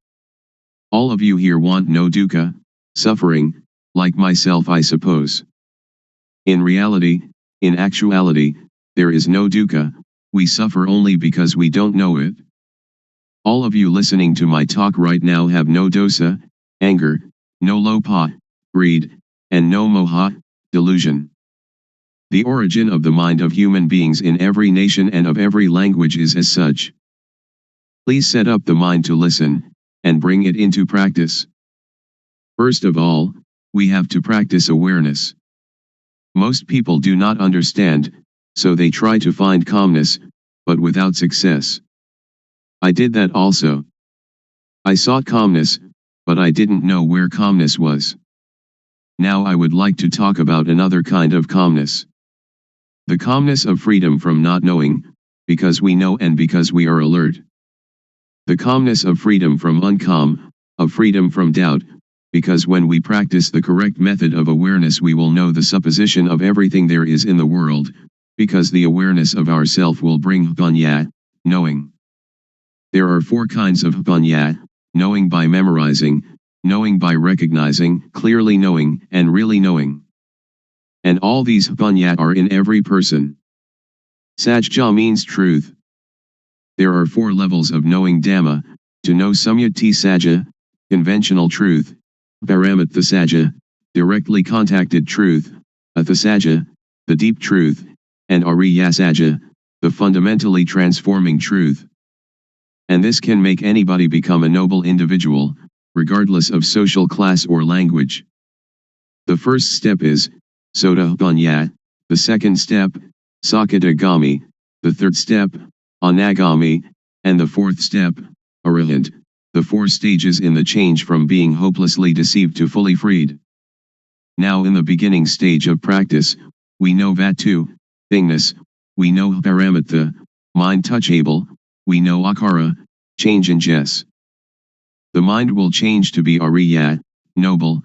All of you here want no dukkha, suffering, like myself I suppose. In reality, in actuality, there is no dukkha, we suffer only because we don't know it. All of you listening to my talk right now have no dosa, anger, no lopha, greed, and no moha, delusion. The origin of the mind of human beings in every nation and of every language is as such. Please set up the mind to listen, and bring it into practice. First of all, we have to practice awareness. Most people do not understand, so they try to find calmness, but without success. I did that also. I sought calmness, but I didn't know where calmness was. Now I would like to talk about another kind of calmness. The calmness of freedom from not knowing, because we know and because we are alert. The calmness of freedom from uncalm, of freedom from doubt, because when we practice the correct method of awareness we will know the supposition of everything there is in the world, because the awareness of ourself will bring panya, knowing. There are 4 kinds of panya, knowing by memorizing, knowing by recognizing, clearly knowing, and really knowing. And all these panya are in every person. Sajja means truth. There are 4 levels of knowing Dhamma: to know Samyati Sajja, conventional truth; Paramatha Sajja, directly contacted truth; Atha Sajja, the deep truth; and Ariya Sajja, the fundamentally transforming truth. And this can make anybody become a noble individual, regardless of social class or language. The first step is Sotapanya, the second step, Sakadagami, the third step, Anagami, and the fourth step, Arahant, the 4 stages in the change from being hopelessly deceived to fully freed. Now in the beginning stage of practice, we know Vatu, thingness, we know Paramatha, mind touchable, we know Akara, change in Jess. The mind will change to be Ariya, noble,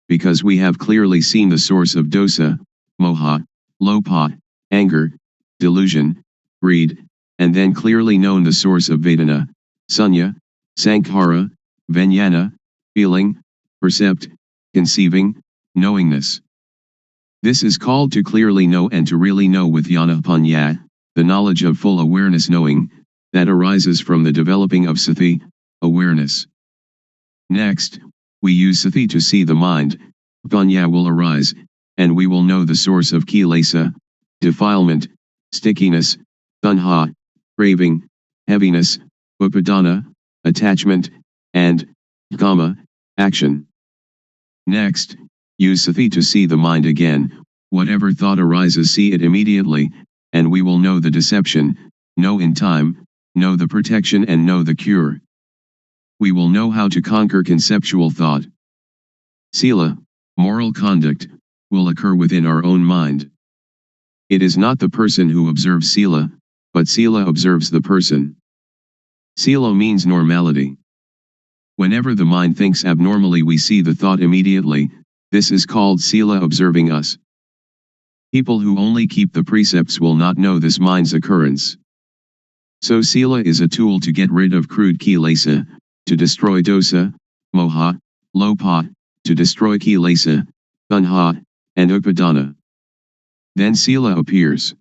because we have clearly seen the source of dosa, moha, lopha, anger, delusion, greed, and then clearly known the source of Vedana, Sunya, Sankhara, Vijnana, feeling, percept, conceiving, knowingness. This is called to clearly know and to really know with Jnana-panya, the knowledge of full awareness knowing, that arises from the developing of sati, awareness. Next, we use sati to see the mind, panya will arise, and we will know the source of kilesa, defilement, stickiness, tanha, craving, heaviness, upadana, attachment, and kama, action. Next, use sati to see the mind again, whatever thought arises see it immediately, and we will know the deception, know in time, know the protection and know the cure. We will know how to conquer conceptual thought. Sila, moral conduct, will occur within our own mind. It is not the person who observes sila, but sila observes the person. Sila means normality. Whenever the mind thinks abnormally we see the thought immediately, this is called sila observing us. People who only keep the precepts will not know this mind's occurrence. So sila is a tool to get rid of crude kilesa, to destroy dosa, moha, lopa, to destroy kilesa, tanha, and upadana. Then sila appears.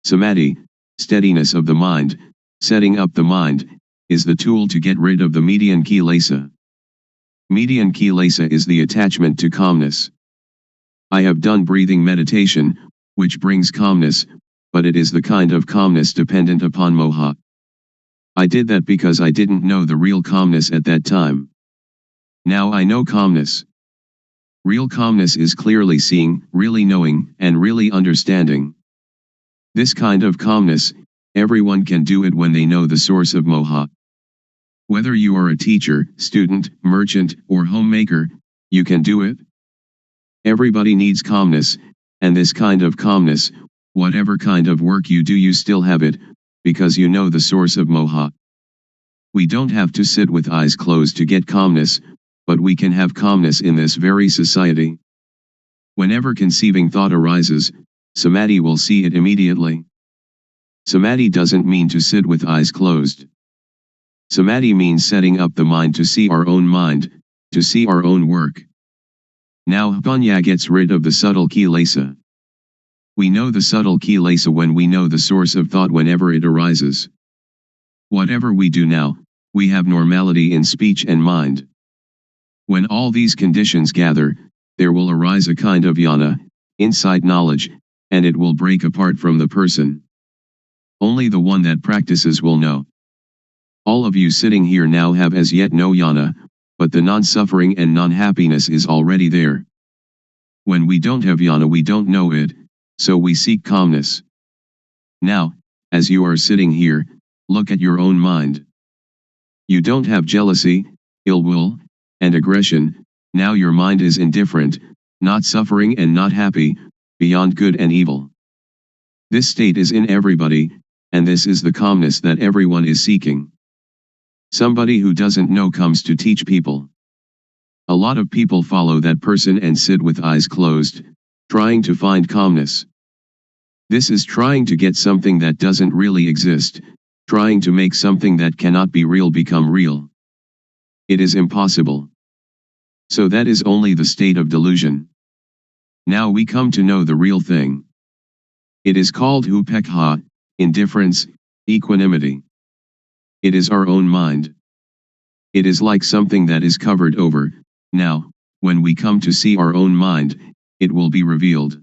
Samadhi, steadiness of the mind, setting up the mind, is the tool to get rid of the median kilesa. Median kilesa is the attachment to calmness. I have done breathing meditation, which brings calmness, but it is the kind of calmness dependent upon moha. I did that because I didn't know the real calmness at that time. Now I know calmness. Real calmness is clearly seeing, really knowing, and really understanding. This kind of calmness, everyone can do it when they know the source of moha. Whether you are a teacher, student, merchant, or homemaker, you can do it. Everybody needs calmness, and this kind of calmness, whatever kind of work you do, you still have it, because you know the source of moha. We don't have to sit with eyes closed to get calmness, but we can have calmness in this very society. Whenever conceiving thought arises, samadhi will see it immediately. Samadhi doesn't mean to sit with eyes closed. Samadhi means setting up the mind to see our own mind, to see our own work. Now panya gets rid of the subtle kilesa. We know the subtle kilesa when we know the source of thought whenever it arises. Whatever we do now, we have normality in speech and mind. When all these conditions gather, there will arise a kind of jnana, insight knowledge, and it will break apart from the person. Only the one that practices will know. All of you sitting here now have as yet no jnana, but the non-suffering and non-happiness is already there. When we don't have jnana, we don't know it, so we seek calmness. Now, as you are sitting here, look at your own mind. You don't have jealousy, ill will, and aggression. Now your mind is indifferent, not suffering and not happy, beyond good and evil. This state is in everybody, and this is the calmness that everyone is seeking. Somebody who doesn't know comes to teach people. A lot of people follow that person and sit with eyes closed, trying to find calmness. This is trying to get something that doesn't really exist, trying to make something that cannot be real become real. It is impossible. So that is only the state of delusion. Now we come to know the real thing. It is called upekha, indifference, equanimity. It is our own mind. It is like something that is covered over. Now, when we come to see our own mind, it will be revealed.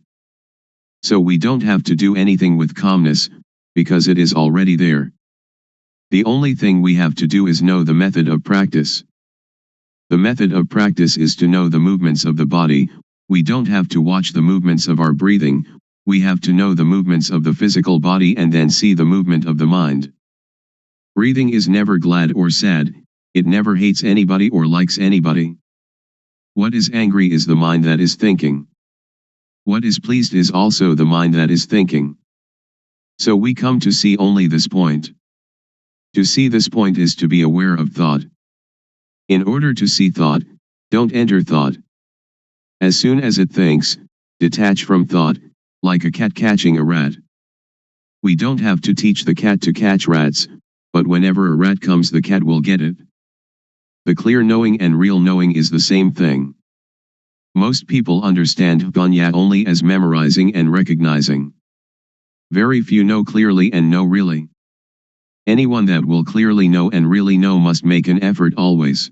So we don't have to do anything with calmness, because it is already there. The only thing we have to do is know the method of practice. The method of practice is to know the movements of the body. We don't have to watch the movements of our breathing, we have to know the movements of the physical body and then see the movement of the mind. Breathing is never glad or sad, it never hates anybody or likes anybody. What is angry is the mind that is thinking. What is pleased is also the mind that is thinking. So we come to see only this point. To see this point is to be aware of thought. In order to see thought, don't enter thought. As soon as it thinks, detach from thought, like a cat catching a rat. We don't have to teach the cat to catch rats, but whenever a rat comes the cat will get it. The clear knowing and real knowing is the same thing. Most people understand panya only as memorizing and recognizing. Very few know clearly and know really. Anyone that will clearly know and really know must make an effort always.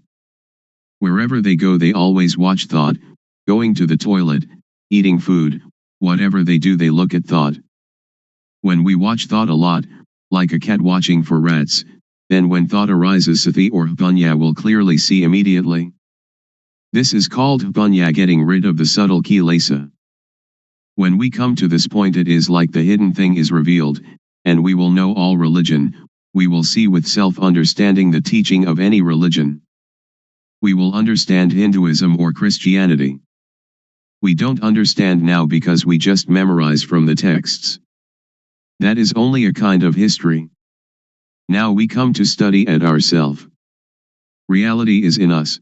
Wherever they go they always watch thought, going to the toilet, eating food, whatever they do they look at thought. When we watch thought a lot, like a cat watching for rats, then when thought arises sati or panya will clearly see immediately. This is called panya, getting rid of the subtle kilesa. When we come to this point it is like the hidden thing is revealed, and we will know all religion, we will see with self-understanding the teaching of any religion. We will understand Hinduism or Christianity. We don't understand now because we just memorize from the texts. That is only a kind of history. Now we come to study at ourself. Reality is in us.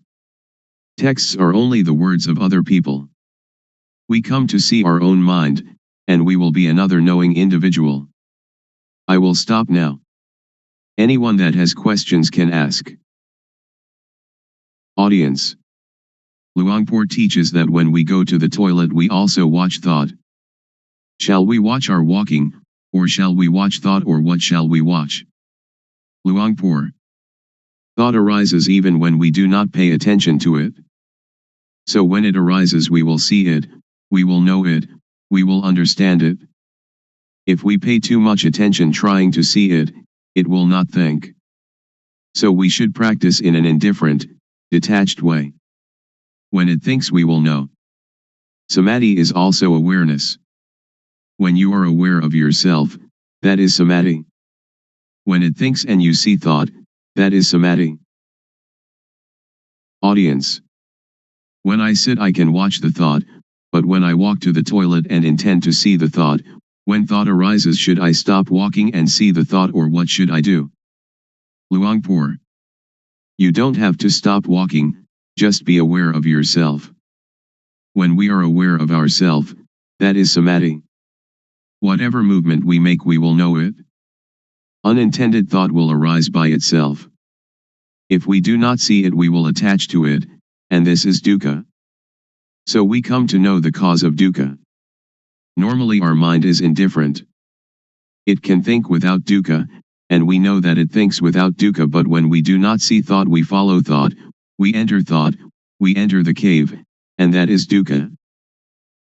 Texts are only the words of other people. We come to see our own mind, and we will be another knowing individual. I will stop now. Anyone that has questions can ask. Audience. Luangpor teaches that when we go to the toilet we also watch thought. Shall we watch our walking, or shall we watch thought, or what shall we watch? Luangpor. Thought arises even when we do not pay attention to it. So when it arises we will see it, we will know it, we will understand it. If we pay too much attention trying to see it, it will not think. So we should practice in an indifferent, detached way. When it thinks we will know. Samadhi is also awareness. When you are aware of yourself, that is samadhi. When it thinks and you see thought, that is samadhi. Audience. When I sit I can watch the thought, but when I walk to the toilet and intend to see the thought, when thought arises should I stop walking and see the thought, or what should I do? Luangpor. You don't have to stop walking, just be aware of yourself. When we are aware of ourself, that is samadhi. Whatever movement we make we will know it. Unintended thought will arise by itself. If we do not see it we will attach to it, and this is dukkha. So we come to know the cause of dukkha. Normally our mind is indifferent. It can think without dukkha, and we know that it thinks without dukkha, but when we do not see thought we follow thought, we enter the cave, and that is dukkha.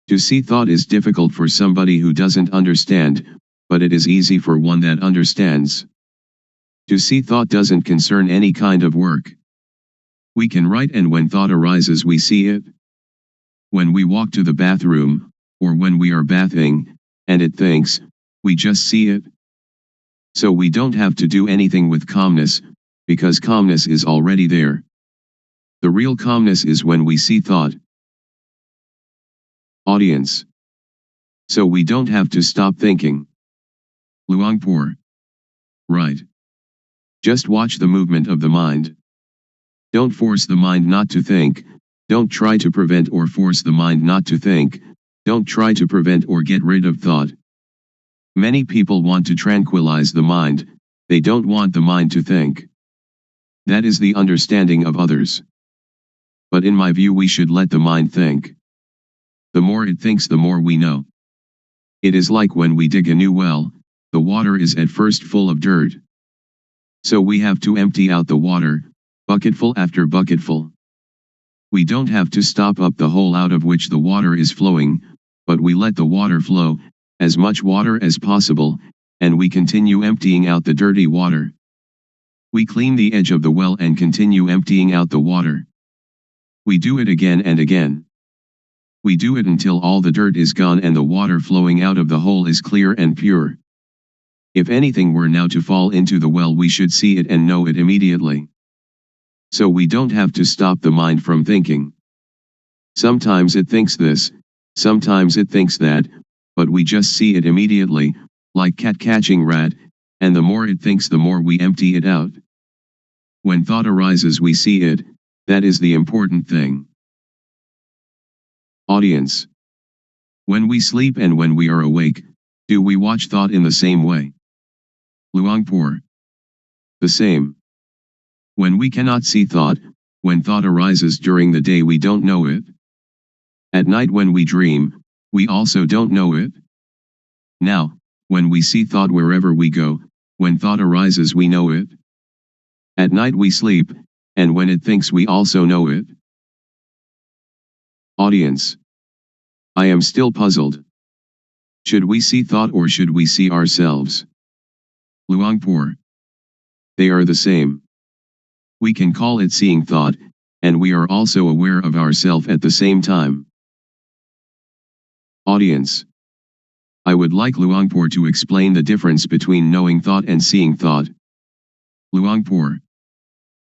To see thought is difficult for somebody who doesn't understand, but it is easy for one that understands. To see thought doesn't concern any kind of work. We can write, and when thought arises we see it. When we walk to the bathroom, or when we are bathing, and it thinks, we just see it. So we don't have to do anything with calmness, because calmness is already there. The real calmness is when we see thought. Audience. So we don't have to stop thinking. Luangpor. Right. Just watch the movement of the mind. Don't force the mind not to think, don't try to prevent or force the mind not to think, don't try to prevent or get rid of thought. Many people want to tranquilize the mind, they don't want the mind to think. That is the understanding of others. But in my view we should let the mind think. The more it thinks the more we know. It is like when we dig a new well, the water is at first full of dirt. So we have to empty out the water, bucketful after bucketful. We don't have to stop up the hole out of which the water is flowing, but we let the water flow, as much water as possible, and we continue emptying out the dirty water. We clean the edge of the well and continue emptying out the water. We do it again and again. We do it until all the dirt is gone and the water flowing out of the hole is clear and pure. If anything were now to fall into the well we should see it and know it immediately. So we don't have to stop the mind from thinking. Sometimes it thinks this, sometimes it thinks that, but we just see it immediately, like cat catching rat, and the more it thinks the more we empty it out. When thought arises we see it, that is the important thing. Audience. When we sleep and when we are awake, do we watch thought in the same way? Luangpor. The same. When we cannot see thought, when thought arises during the day we don't know it. At night when we dream, we also don't know it. Now, when we see thought wherever we go, when thought arises we know it. At night we sleep, and when it thinks we also know it. Audience. I am still puzzled. Should we see thought or should we see ourselves? Luangpor. They are the same. We can call it seeing thought, and we are also aware of ourself at the same time. Audience. I would like Luangpor to explain the difference between knowing thought and seeing thought. Luangpor.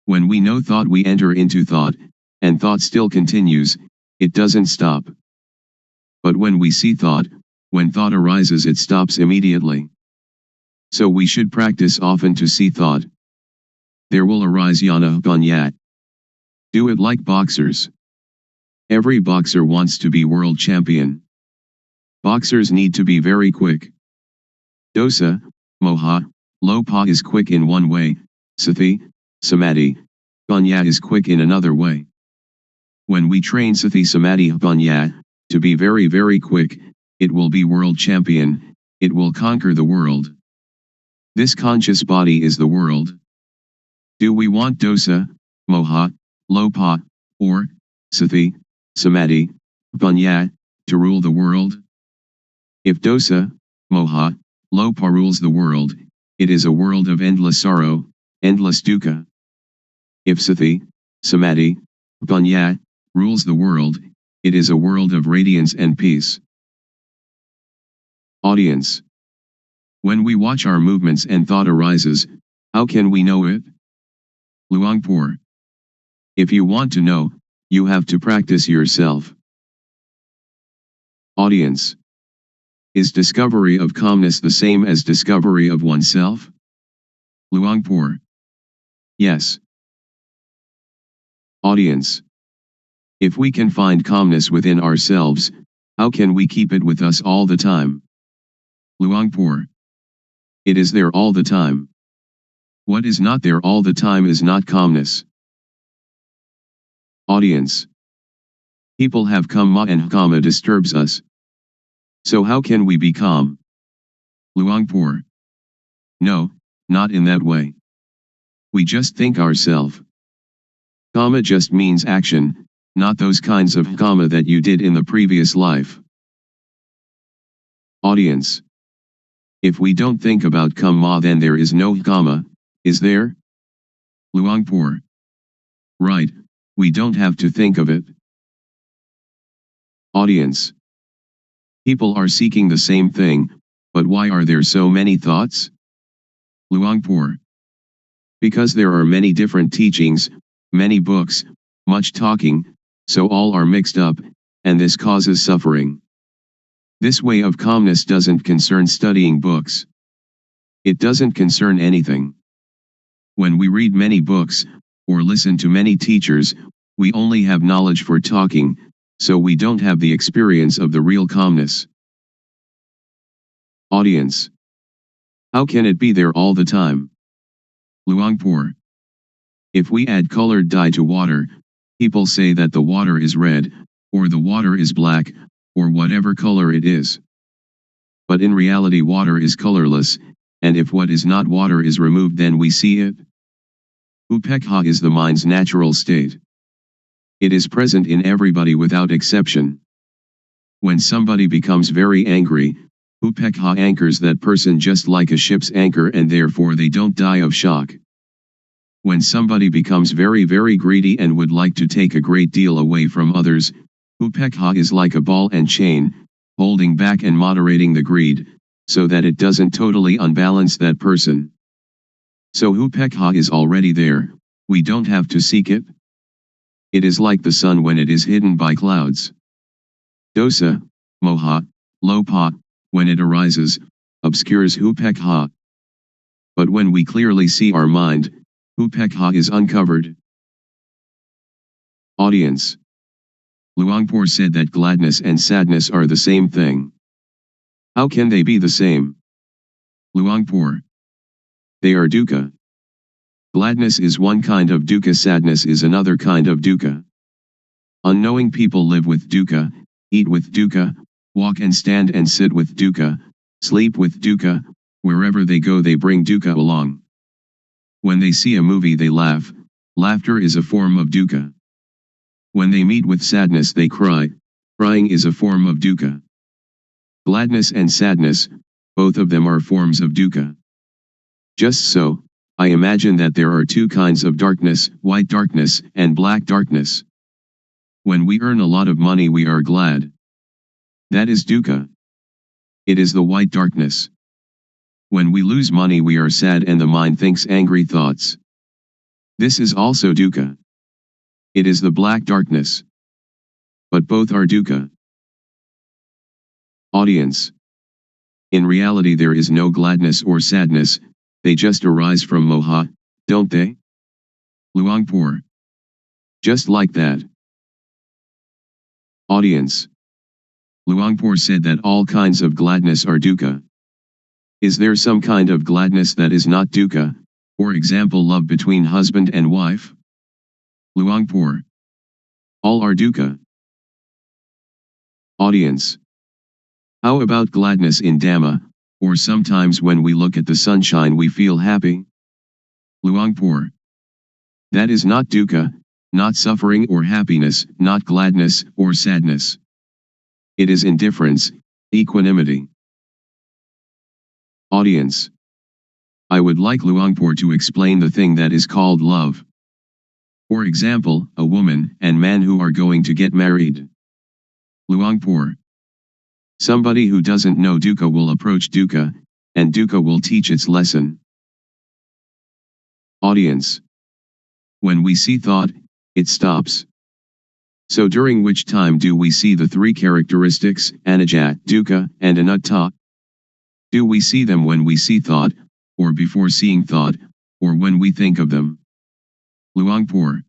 When we know thought we enter into thought, and thought still continues, it doesn't stop. But when we see thought, when thought arises it stops immediately. So we should practice often to see thought. There will arise yana banyat. Do it like boxers. Every boxer wants to be world champion. Boxers need to be very quick. Dosa, moha, lopa is quick in one way, sati, samadhi, Panya is quick in another way. When we train Sati Samadhi Panya to be very very quick, it will be world champion, it will conquer the world. This conscious body is the world. Do we want dosa, moha, lopa, or Sati, Samadhi, Panya to rule the world? If dosa, moha, lopa rules the world, it is a world of endless sorrow, endless dukkha. If Sati, Samadhi, Panya rules the world, it is a world of radiance and peace. Audience. When we watch our movements and thought arises, how can we know it? Luangpor. If you want to know, you have to practice yourself. Audience. Is discovery of calmness the same as discovery of oneself? Luangpor. Yes. Audience. If we can find calmness within ourselves, how can we keep it with us all the time? Luangpor. It is there all the time. What is not there all the time is not calmness. Audience. People have kamma and kamma disturbs us. So how can we be calm? Luangpor. No, not in that way. We just think ourselves. Kamma just means action, not those kinds of kamma that you did in the previous life. Audience. If we don't think about kamma, then there is no kamma, is there? Luangpor. Right, we don't have to think of it. Audience. People are seeking the same thing, but why are there so many thoughts? Luangpor. Because there are many different teachings, many books, much talking, so all are mixed up, and this causes suffering. This way of calmness doesn't concern studying books. It doesn't concern anything. When we read many books, or listen to many teachers, we only have knowledge for talking, so we don't have the experience of the real calmness. Audience. How can it be there all the time? Luangpor. If we add colored dye to water, people say that the water is red, or the water is black, or whatever color it is. But in reality water is colorless, and if what is not water is removed then we see it. Upekkha is the mind's natural state. It is present in everybody without exception. When somebody becomes very angry, upekkha anchors that person just like a ship's anchor and therefore they don't die of shock. When somebody becomes very very greedy and would like to take a great deal away from others, upekkha is like a ball and chain, holding back and moderating the greed, so that it doesn't totally unbalance that person. So upekkha is already there, we don't have to seek it. It is like the sun when it is hidden by clouds. Dosa, moha, lopa, when it arises, obscures upekkha. But when we clearly see our mind, upekkha is uncovered. Audience. Luangpor said that gladness and sadness are the same thing. How can they be the same? Luangpor. They are dukkha. Gladness is one kind of dukkha, sadness is another kind of dukkha. Unknowing people live with dukkha, eat with dukkha, walk and stand and sit with dukkha, sleep with dukkha, wherever they go they bring dukkha along. When they see a movie they laugh, laughter is a form of dukkha. When they meet with sadness they cry, crying is a form of dukkha. Gladness and sadness, both of them are forms of dukkha. Just so, I imagine that there are two kinds of darkness, white darkness and black darkness. When we earn a lot of money we are glad. That is dukkha. It is the white darkness. When we lose money we are sad and the mind thinks angry thoughts. This is also dukkha. It is the black darkness. But both are dukkha. Audience. In reality there is no gladness or sadness, they just arise from moha, don't they? Luangpor. Just like that. Audience. Luangpor said that all kinds of gladness are dukkha. Is there some kind of gladness that is not dukkha, for example love between husband and wife? Luangpor. All are dukkha. Audience. How about gladness in Dhamma, or sometimes when we look at the sunshine we feel happy? Luangpor. That is not dukkha, not suffering or happiness, not gladness or sadness. It is indifference, equanimity. Audience. I would like Luangpor to explain the thing that is called love. For example, a woman and man who are going to get married. Luangpor. Somebody who doesn't know dukkha will approach dukkha, and dukkha will teach its lesson. Audience. When we see thought, it stops. So during which time do we see the three characteristics, anicca, dukkha, and anatta? Do we see them when we see thought, or before seeing thought, or when we think of them? Luangpor.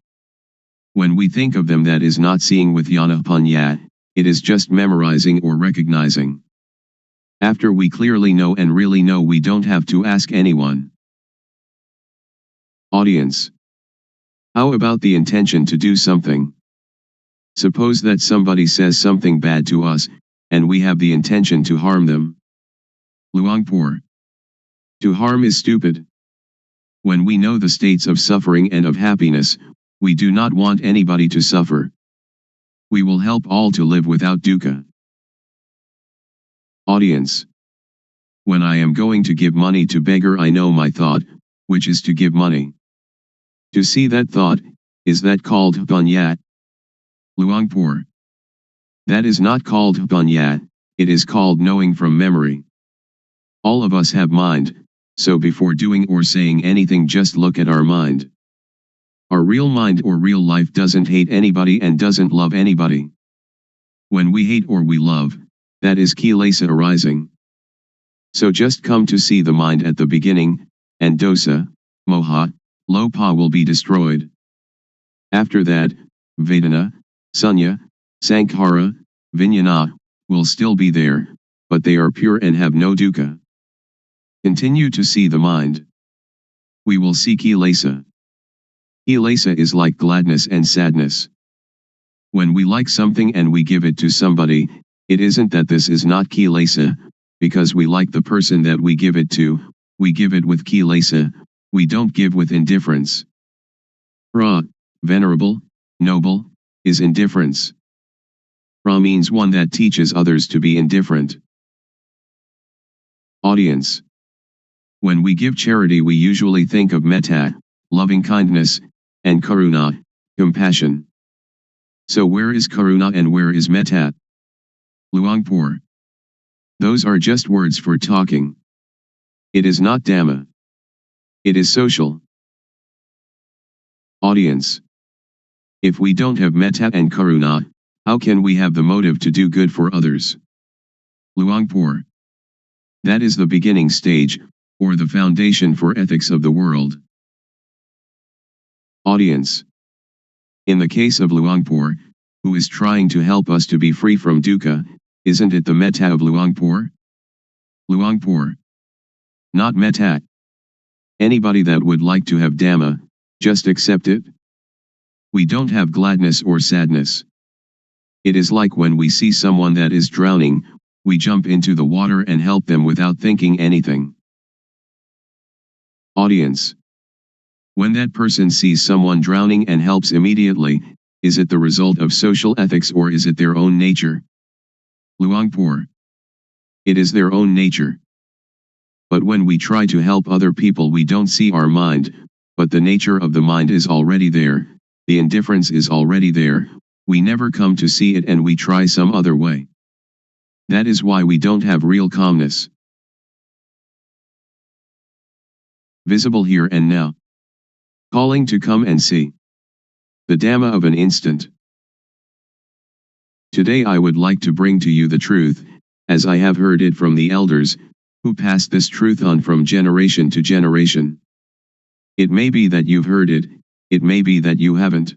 When we think of them, that is not seeing with jnana-panya, it is just memorizing or recognizing. After we clearly know and really know, we don't have to ask anyone. Audience. How about the intention to do something? Suppose that somebody says something bad to us, and we have the intention to harm them. Luangpor. To harm is stupid. When we know the states of suffering and of happiness, we do not want anybody to suffer. We will help all to live without dukkha. Audience. When I am going to give money to beggar, I know my thought, which is to give money. To see that thought, is that called panya? Luangpor. That is not called panya, it is called knowing from memory. All of us have mind, so before doing or saying anything, just look at our mind. Our real mind or real life doesn't hate anybody and doesn't love anybody. When we hate or we love, that is kilesa arising. So just come to see the mind at the beginning, and dosa, moha, lopa will be destroyed. After that, vedana, sunya, sankhara, vijnana, will still be there, but they are pure and have no dukkha. Continue to see the mind. We will see kilesa. Kilesa is like gladness and sadness. When we like something and we give it to somebody, it isn't that this is not kilesa, because we like the person that we give it to, we give it with kilesa, we don't give with indifference. Ra, venerable, noble, is indifference. Ra means one that teaches others to be indifferent. Audience. When we give charity, we usually think of metta, loving kindness, and karuna, compassion. So where is karuna and where is metta? Luangpor. Those are just words for talking. It is not Dhamma. It is social. Audience. If we don't have metta and karuna, how can we have the motive to do good for others? Luangpor. That is the beginning stage, or the foundation for ethics of the world. Audience. In the case of Luangpor, who is trying to help us to be free from dukkha, isn't it the metta of Luangpor? Luangpor. Not metta. Anybody that would like to have Dhamma, just accept it. We don't have gladness or sadness. It is like when we see someone that is drowning, we jump into the water and help them without thinking anything. Audience. When that person sees someone drowning and helps immediately, is it the result of social ethics or is it their own nature? Luangpor. It is their own nature. But when we try to help other people, we don't see our mind, but the nature of the mind is already there, the indifference is already there, we never come to see it and we try some other way. That is why we don't have real calmness. Visible here and now. Calling to come and see. The Dhamma of an instant. Today I would like to bring to you the truth, as I have heard it from the elders, who passed this truth on from generation to generation. It may be that you've heard it, it may be that you haven't.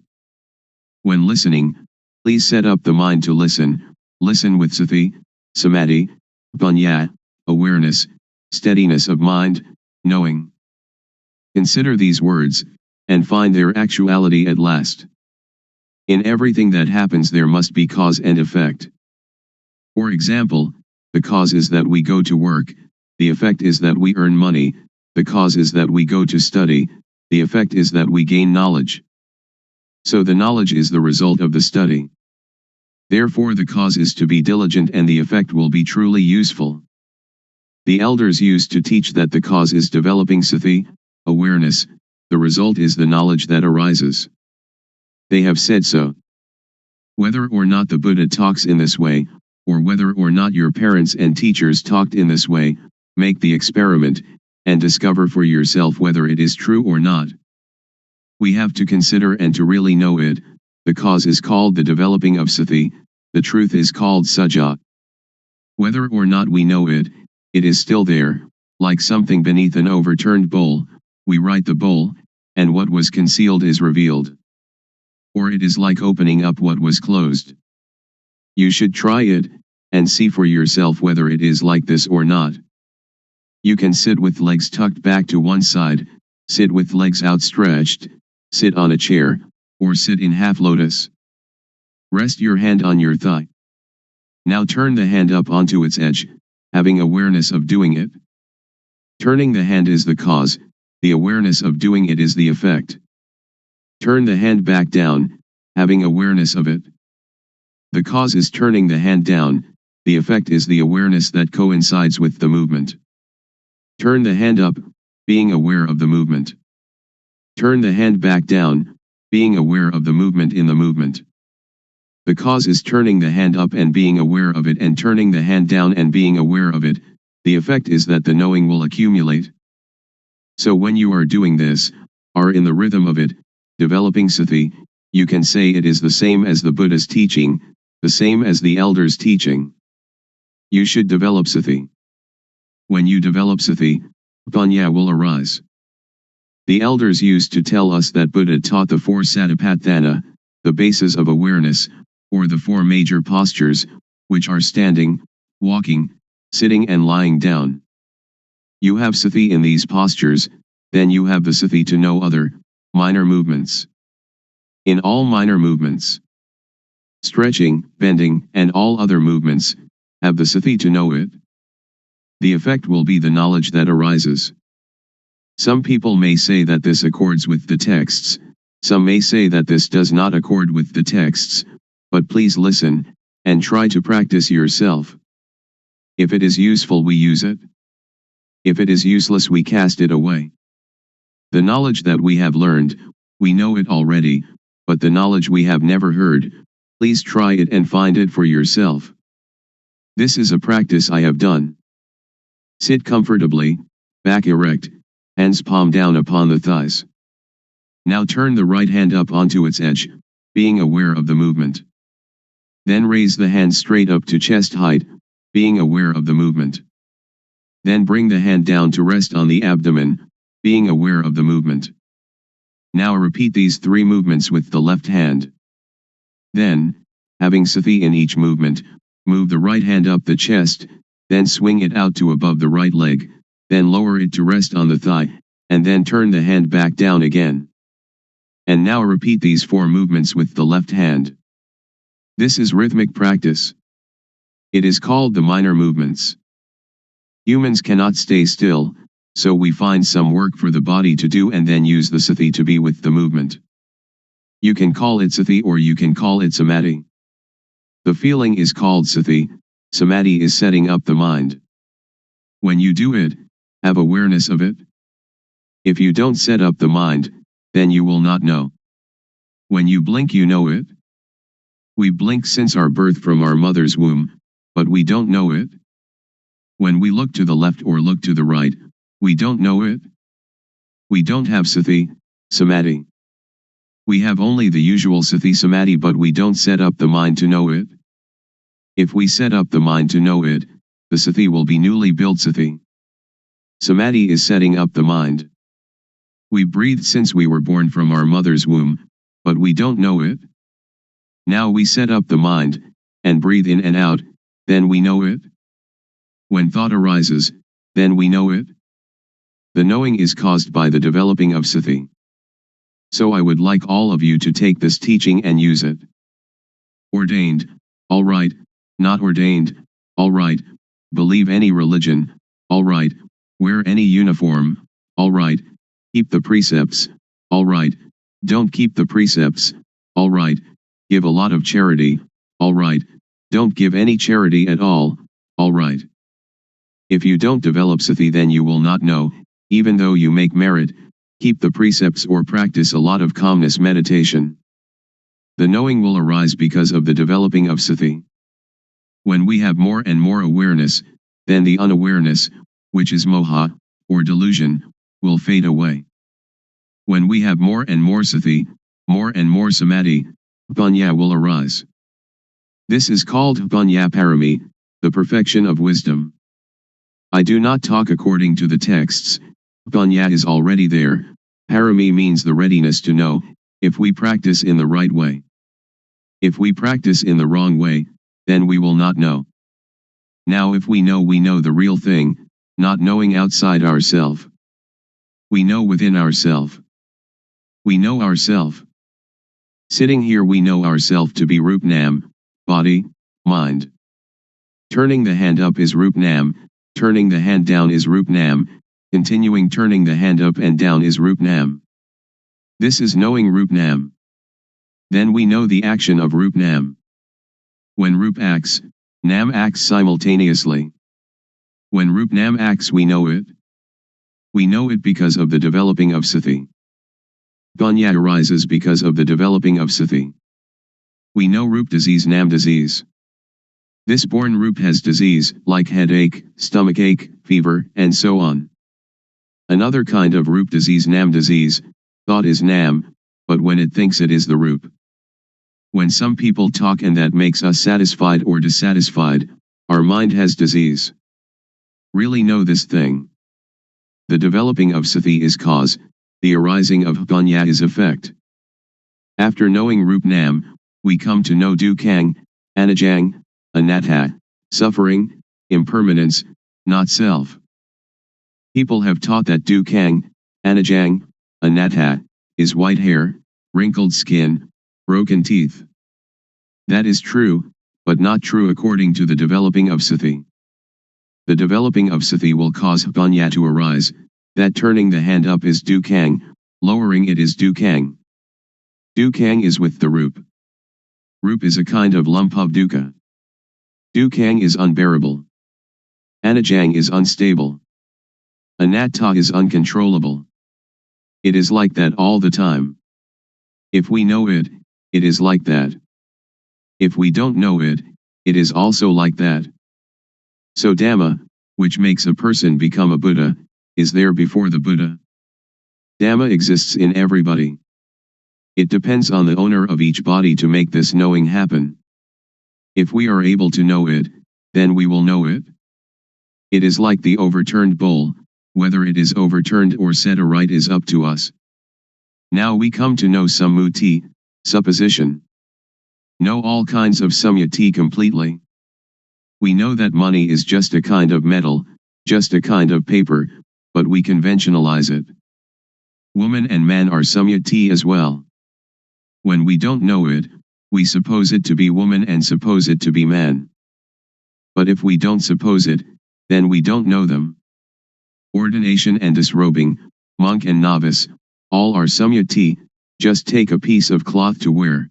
When listening, please set up the mind to listen, listen with sati, samadhi, panya, awareness, steadiness of mind, knowing. Consider these words, and find their actuality at last. In everything that happens there must be cause and effect. For example, the cause is that we go to work, the effect is that we earn money, the cause is that we go to study, the effect is that we gain knowledge. So the knowledge is the result of the study. Therefore the cause is to be diligent and the effect will be truly useful. The elders used to teach that the cause is developing sati, awareness, the result is the knowledge that arises. They have said so. Whether or not the Buddha talks in this way, or whether or not your parents and teachers talked in this way, make the experiment, and discover for yourself whether it is true or not. We have to consider and to really know it. The cause is called the developing of sati, the truth is called sajja. Whether or not we know it, it is still there, like something beneath an overturned bowl, we right the bowl, and what was concealed is revealed. Or it is like opening up what was closed. You should try it, and see for yourself whether it is like this or not. You can sit with legs tucked back to one side, sit with legs outstretched, sit on a chair, or sit in half lotus. Rest your hand on your thigh. Now turn the hand up onto its edge, having awareness of doing it. Turning the hand is the cause, the awareness of doing it is the effect. Turn the hand back down, having awareness of it. The cause is turning the hand down, the effect is the awareness that coincides with the movement. Turn the hand up, being aware of the movement. Turn the hand back down, being aware of the movement in the movement. The cause is turning the hand up and being aware of it and turning the hand down and being aware of it, the effect is that the knowing will accumulate. So when you are doing this, are in the rhythm of it, developing sati, you can say it is the same as the Buddha's teaching, the same as the elders' teaching. You should develop sati. When you develop sati, panya will arise. The elders used to tell us that Buddha taught the four satipatthana, the bases of awareness, or the four major postures, which are standing, walking, sitting and lying down. You have sati in these postures, then you have the sati to know other, minor movements. In all minor movements, stretching, bending, and all other movements, have the sati to know it. The effect will be the knowledge that arises. Some people may say that this accords with the texts, some may say that this does not accord with the texts, but please listen, and try to practice yourself. If it is useful we use it. If it is useless we cast it away. The knowledge that we have learned, we know it already, but the knowledge we have never heard, please try it and find it for yourself. This is a practice I have done. Sit comfortably, back erect, hands palm down upon the thighs. Now turn the right hand up onto its edge, being aware of the movement. Then raise the hand straight up to chest height, being aware of the movement. Then bring the hand down to rest on the abdomen, being aware of the movement. Now repeat these three movements with the left hand. Then, having sati in each movement, move the right hand up the chest, then swing it out to above the right leg, then lower it to rest on the thigh, and then turn the hand back down again. And now repeat these four movements with the left hand. This is rhythmic practice. It is called the minor movements. Humans cannot stay still, so we find some work for the body to do and then use the sati to be with the movement. You can call it sati or you can call it samadhi. The feeling is called sati, samadhi is setting up the mind. When you do it, have awareness of it. If you don't set up the mind, then you will not know. When you blink you know it. We blink since our birth from our mother's womb, but we don't know it. When we look to the left or look to the right, we don't know it. We don't have sati, samadhi. We have only the usual sati samadhi but we don't set up the mind to know it. If we set up the mind to know it, the sati will be newly built sati. Samadhi is setting up the mind. We breathe since we were born from our mother's womb, but we don't know it. Now we set up the mind, and breathe in and out, then we know it. When thought arises, then we know it. The knowing is caused by the developing of sati. So I would like all of you to take this teaching and use it. Ordained, all right. Not ordained, all right. Believe any religion, all right. Wear any uniform, all right. Keep the precepts, all right. Don't keep the precepts, all right. Give a lot of charity, all right. Don't give any charity at all, all right. If you don't develop sati, then you will not know, even though you make merit, keep the precepts or practice a lot of calmness meditation. The knowing will arise because of the developing of sati. When we have more and more awareness, then the unawareness, which is moha, or delusion, will fade away. When we have more and more sati, more and more samadhi, panya will arise. This is called panya parami, the perfection of wisdom. I do not talk according to the texts. Panya is already there. Parami means the readiness to know, if we practice in the right way. If we practice in the wrong way, then we will not know. Now if we know the real thing, not knowing outside ourself. We know within ourself. We know ourself. Sitting here we know ourself to be Rup Nam, body, mind. Turning the hand up is Rup Nam, turning the hand down is Rup Nam, continuing turning the hand up and down is Rup Nam. This is knowing Rup Nam. Then we know the action of Rup Nam. When Rup acts, Nam acts simultaneously. When Rup Nam acts we know it. We know it because of the developing of sati. Panya arises because of the developing of sati. We know Rup disease, Nam disease. This born Rup has disease, like headache, stomachache, fever, and so on. Another kind of Rup disease, Nam disease, thought is Nam, but when it thinks it is the Rup. When some people talk and that makes us satisfied or dissatisfied, our mind has disease. Really know this thing. The developing of sati is cause, the arising of panya is effect. After knowing Rup Nam, we come to know Dukkhang, Anajang, Anatta, suffering, impermanence, not self. People have taught that Dukkhang, Anajang, Anatta, is white hair, wrinkled skin, broken teeth. That is true, but not true according to the developing of sati. The developing of sati will cause panya to arise, that turning the hand up is Dukkhang, lowering it is Dukkhang. Dukkhang is with the Rup. Rup is a kind of lump of dukkha. Dukkhang is unbearable. Anajang is unstable. Anatta is uncontrollable. It is like that all the time. If we know it, it is like that. If we don't know it, it is also like that. So Dhamma, which makes a person become a Buddha, is there before the Buddha. Dhamma exists in everybody. It depends on the owner of each body to make this knowing happen. If we are able to know it, then we will know it. It is like the overturned bowl, whether it is overturned or set aright is up to us. Now we come to know sammuti, supposition. Know all kinds of samyati completely. We know that money is just a kind of metal, just a kind of paper, but we conventionalize it. Woman and man are samyati as well. When we don't know it, we suppose it to be woman and suppose it to be man. But if we don't suppose it, then we don't know them. Ordination and disrobing, monk and novice, all are samyati, just take a piece of cloth to wear.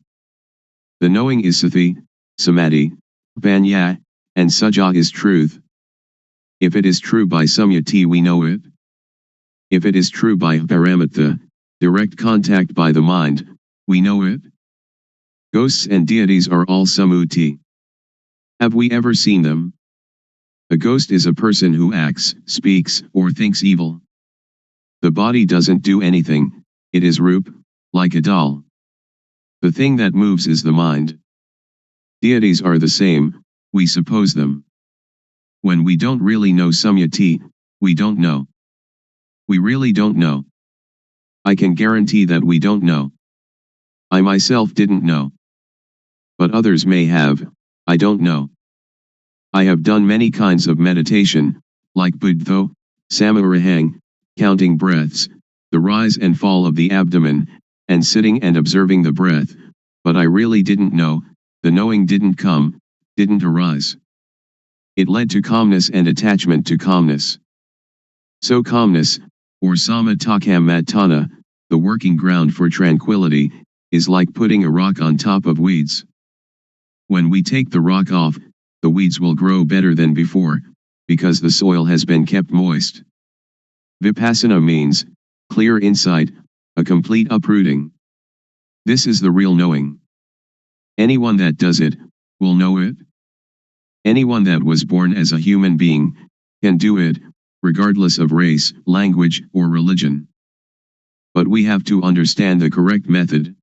The knowing is sati, samadhi, panya, and sajja is truth. If it is true by samyati we know it. If it is true by paramattha, direct contact by the mind, we know it. Ghosts and deities are all sammuti. Have we ever seen them? A ghost is a person who acts, speaks, or thinks evil. The body doesn't do anything, it is Rup, like a doll. The thing that moves is the mind. Deities are the same, we suppose them. When we don't really know samyati, we don't know. We really don't know. I can guarantee that we don't know. I myself didn't know. But others may have, I don't know. I have done many kinds of meditation, like Buddho, Samarahang, counting breaths, the rise and fall of the abdomen, and sitting and observing the breath, but I really didn't know, the knowing didn't come, didn't arise. It led to calmness and attachment to calmness. So calmness, or samatthana, the working ground for tranquility, is like putting a rock on top of weeds. When we take the rock off, the weeds will grow better than before, because the soil has been kept moist. Vipassana means clear insight, a complete uprooting. This is the real knowing. Anyone that does it will know it. Anyone that was born as a human being can do it, regardless of race, language, or religion. But we have to understand the correct method.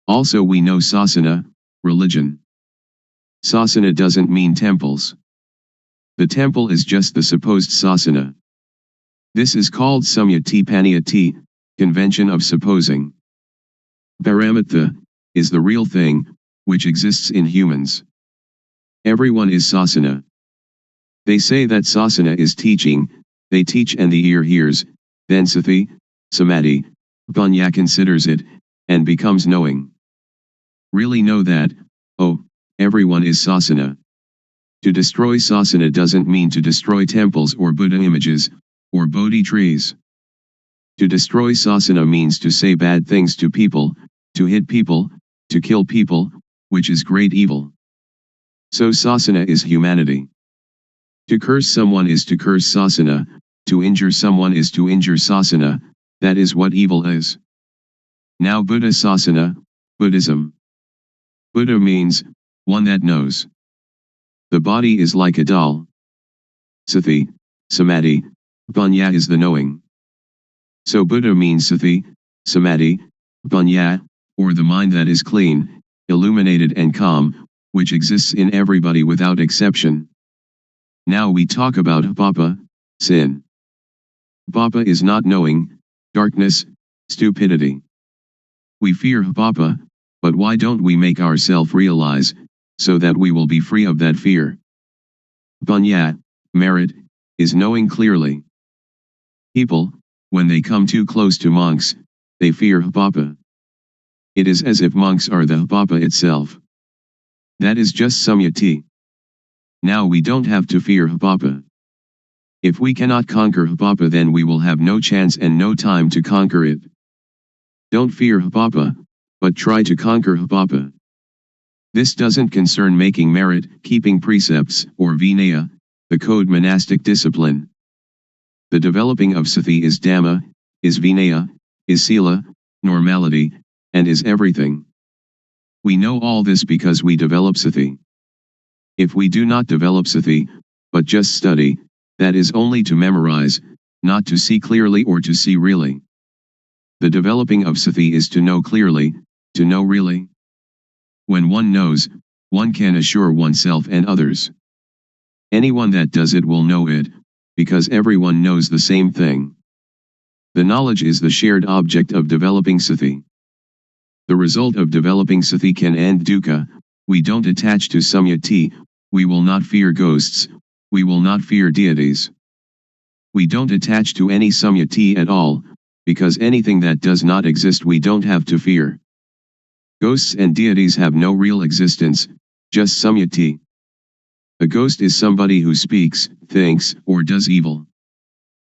Also, we know sasana, religion. Sasana doesn't mean temples. The temple is just the supposed sasana. This is called samyati paniyati, convention of supposing. Paramatha is the real thing, which exists in humans. Everyone is sasana. They say that sasana is teaching, they teach and the ear hears, then sati, samadhi, panya considers it, and becomes knowing. Really know that, oh, everyone is sasana. To destroy sasana doesn't mean to destroy temples or Buddha images, or Bodhi trees. To destroy sasana means to say bad things to people, to hit people, to kill people, which is great evil. So sasana is humanity. To curse someone is to curse sasana, to injure someone is to injure sasana, that is what evil is. Now Buddha sasana, Buddhism. Buddha means, one that knows. The body is like a doll. Sati, samadhi, panya is the knowing. So Buddha means sati, samadhi, panya, or the mind that is clean, illuminated and calm, which exists in everybody without exception. Now we talk about papa, sin. Papa is not knowing, darkness, stupidity. We fear papa, but why don't we make ourselves realize, so that we will be free of that fear? Panya, merit, is knowing clearly. People, when they come too close to monks, they fear papa. It is as if monks are the papa itself. That is just samyati. Now we don't have to fear papa. If we cannot conquer papa, then we will have no chance and no time to conquer it. Don't fear papa, but try to conquer papa. This doesn't concern making merit, keeping precepts, or vinaya, the code monastic discipline. The developing of sati is dhamma, is vinaya, is sila, normality, and is everything. We know all this because we develop sati. If we do not develop sati, but just study, that is only to memorize, not to see clearly or to see really. The developing of sati is to know clearly, to know really. When one knows, one can assure oneself and others. Anyone that does it will know it, because everyone knows the same thing. The knowledge is the shared object of developing sati. The result of developing sati can end dukkha. We don't attach to samyati, we will not fear ghosts, we will not fear deities. We don't attach to any samyati at all, because anything that does not exist we don't have to fear. Ghosts and deities have no real existence, just samyati. A ghost is somebody who speaks, thinks, or does evil.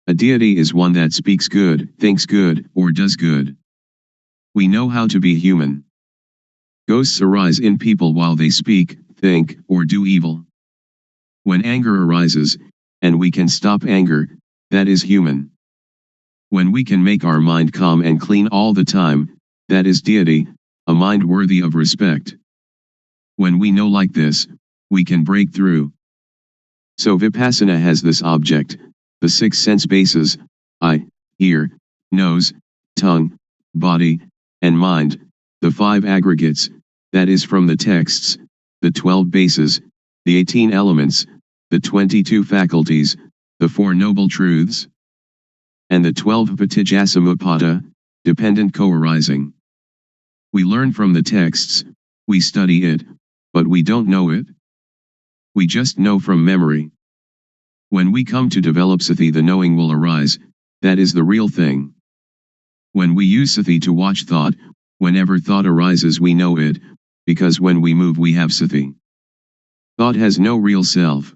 A deity is one that speaks good, thinks good, or does good. We know how to be human. Ghosts arise in people while they speak, think, or do evil. When anger arises, and we can stop anger, that is human. When we can make our mind calm and clean all the time, that is deity, a mind worthy of respect. When we know like this, we can break through. So Vipassana has this object, the 6 sense bases, eye, ear, nose, tongue, body, and mind, the 5 aggregates, that is from the texts, the 12 bases, the 18 elements, the 22 faculties, the 4 noble truths, and the 12 patijjasamuppada, dependent co-arising. We learn from the texts, we study it, but we don't know it. We just know from memory. When we come to develop sati, the knowing will arise, that is the real thing. When we use sati to watch thought, whenever thought arises we know it, because when we move we have sati. Thought has no real self.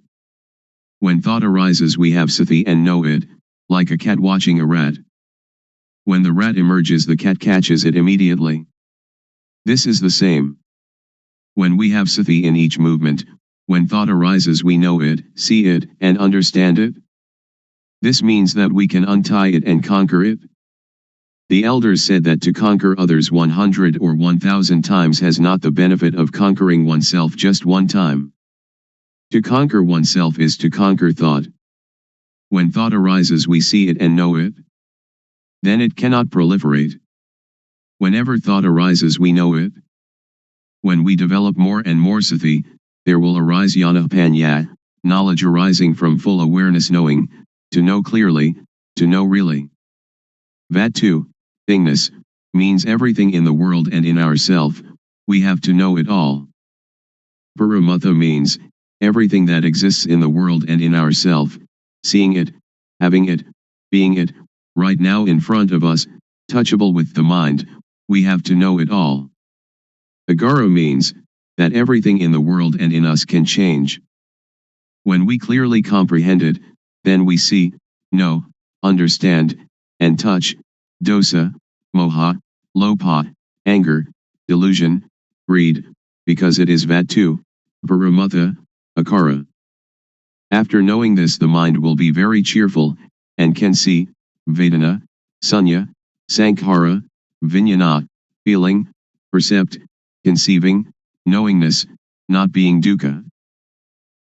When thought arises we have sati and know it, like a cat watching a rat. When the rat emerges the cat catches it immediately. This is the same. When we have sati in each movement, when thought arises we know it, see it, and understand it. This means that we can untie it and conquer it. The elders said that to conquer others 100 or 1000 times has not the benefit of conquering oneself just one time. To conquer oneself is to conquer thought. When thought arises we see it and know it. Then it cannot proliferate. Whenever thought arises we know it. When we develop more and more sati, there will arise jnana-panya, knowledge arising from full awareness knowing, to know clearly, to know really. Vatu, thingness, means everything in the world and in ourself, we have to know it all. Paramatha means, everything that exists in the world and in ourself, seeing it, having it, being it, right now in front of us, touchable with the mind, we have to know it all. Agara means, that everything in the world and in us can change. When we clearly comprehend it, then we see, know, understand, and touch, dosa, moha, lopa, anger, delusion, greed, because it is vatu, paramatha, akara. After knowing this the mind will be very cheerful, and can see, vedana, sunya, sankhara, vijnana, feeling, percept, conceiving, knowingness, not being dukkha.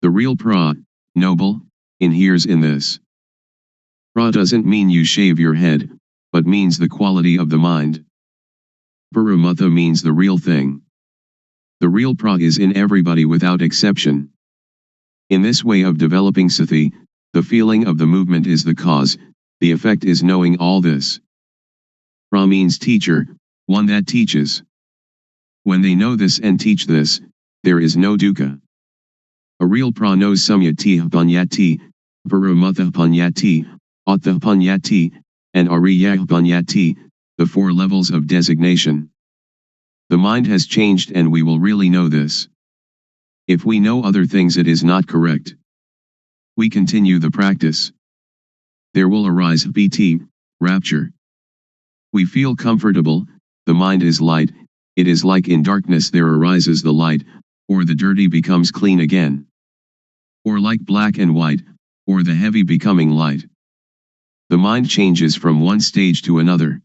The real pra, noble, inheres in this. Pra doesn't mean you shave your head, but means the quality of the mind. Paramatha means the real thing. The real pra is in everybody without exception. In this way of developing sati, the feeling of the movement is the cause, the effect is knowing all this. Pra means teacher, one that teaches. When they know this and teach this, there is no dukkha. A real pra knows samyati panyati, paramatha panyati, attha panyati, and ariya panyati, the four levels of designation. The mind has changed and we will really know this. If we know other things it is not correct. We continue the practice. There will arise piti, rapture. We feel comfortable, the mind is light, it is like in darkness there arises the light, or the dirty becomes clean again. Or like black and white, or the heavy becoming light. The mind changes from one stage to another.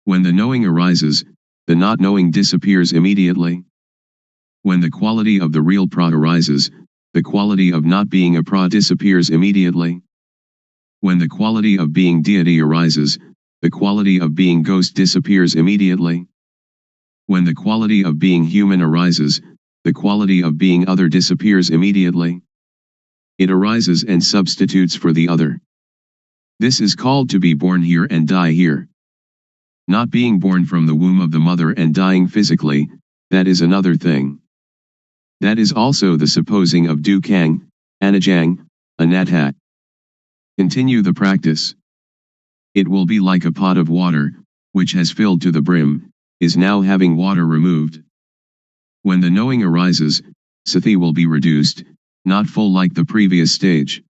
When the knowing arises, the not knowing disappears immediately. When the quality of the real pra arises, the quality of not being a pra disappears immediately. When the quality of being deity arises, the quality of being ghost disappears immediately. When the quality of being human arises, the quality of being other disappears immediately. It arises and substitutes for the other. This is called to be born here and die here. Not being born from the womb of the mother and dying physically, that is another thing. That is also the supposing of dukkang, anajang, anatta. Continue the practice. It will be like a pot of water, which has filled to the brim, is now having water removed. When the knowing arises, sati will be reduced, not full like the previous stage.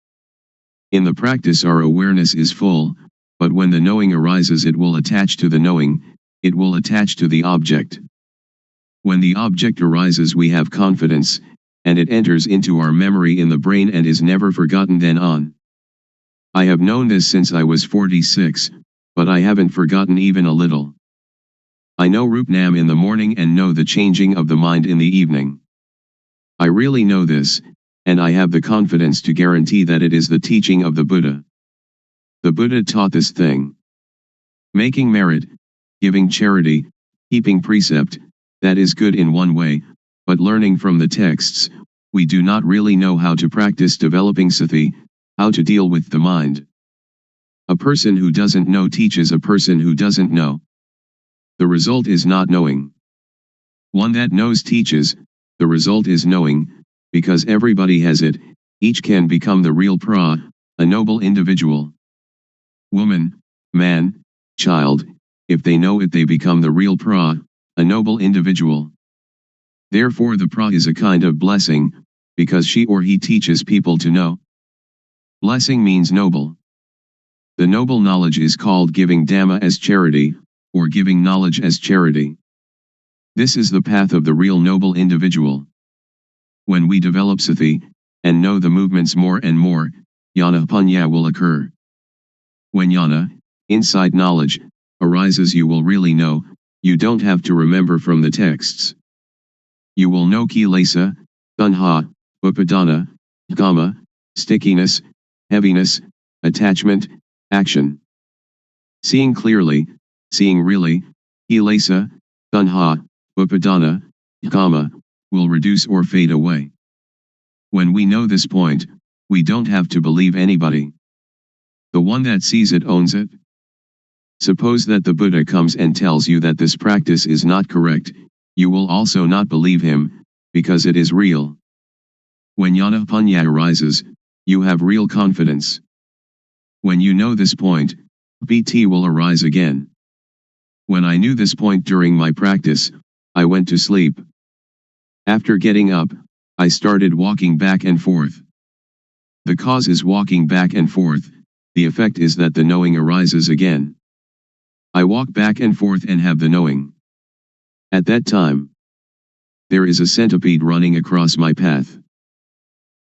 In the practice our awareness is full, but when the knowing arises it will attach to the knowing, it will attach to the object. When the object arises we have confidence, and it enters into our memory in the brain and is never forgotten then on. I have known this since I was 46, but I haven't forgotten even a little. I know Rupnam in the morning and know the changing of the mind in the evening. I really know this, and I have the confidence to guarantee that it is the teaching of the Buddha. The Buddha taught this thing. Making merit, giving charity, keeping precept, that is good in one way, but learning from the texts, we do not really know how to practice developing sati, how to deal with the mind. A person who doesn't know teaches a person who doesn't know. The result is not knowing. One that knows teaches, the result is knowing, because everybody has it, each can become the real pra, a noble individual. Woman, man, child, if they know it they become the real pra, a noble individual. Therefore the pra is a kind of blessing, because she or he teaches people to know. Blessing means noble. The noble knowledge is called giving Dhamma as charity, or giving knowledge as charity. This is the path of the real noble individual. When we develop sati, and know the movements more and more, jnana panya will occur. When jnana, insight knowledge, arises you will really know, you don't have to remember from the texts. You will know kilesa, tanha, upadana, kama, stickiness, heaviness, attachment, action. Seeing clearly, seeing really, kilesa, tanha, upadana, kama, will reduce or fade away. When we know this point, we don't have to believe anybody. The one that sees it owns it. Suppose that the Buddha comes and tells you that this practice is not correct, you will also not believe him, because it is real. When jnana panya arises, you have real confidence. When you know this point, BT will arise again. When I knew this point during my practice, I went to sleep. After getting up, I started walking back and forth. The cause is walking back and forth, the effect is that the knowing arises again. I walk back and forth and have the knowing. At that time, there is a centipede running across my path.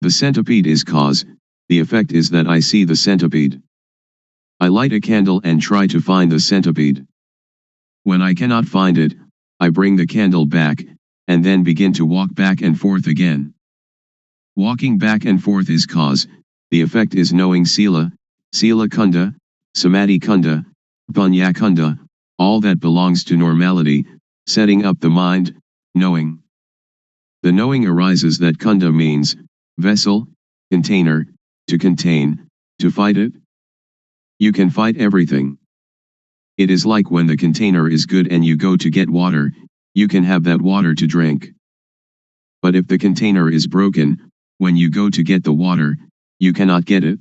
The centipede is cause, the effect is that I see the centipede. I light a candle and try to find the centipede. When I cannot find it, I bring the candle back, and then begin to walk back and forth again. Walking back and forth is cause, the effect is knowing sila, sila kunda, samadhi kunda, panya kunda, all that belongs to normality, setting up the mind, knowing. The knowing arises that kunda means, vessel, container, to contain, to fight it. You can fight everything. It is like when the container is good and you go to get water, you can have that water to drink. But if the container is broken, when you go to get the water, you cannot get it.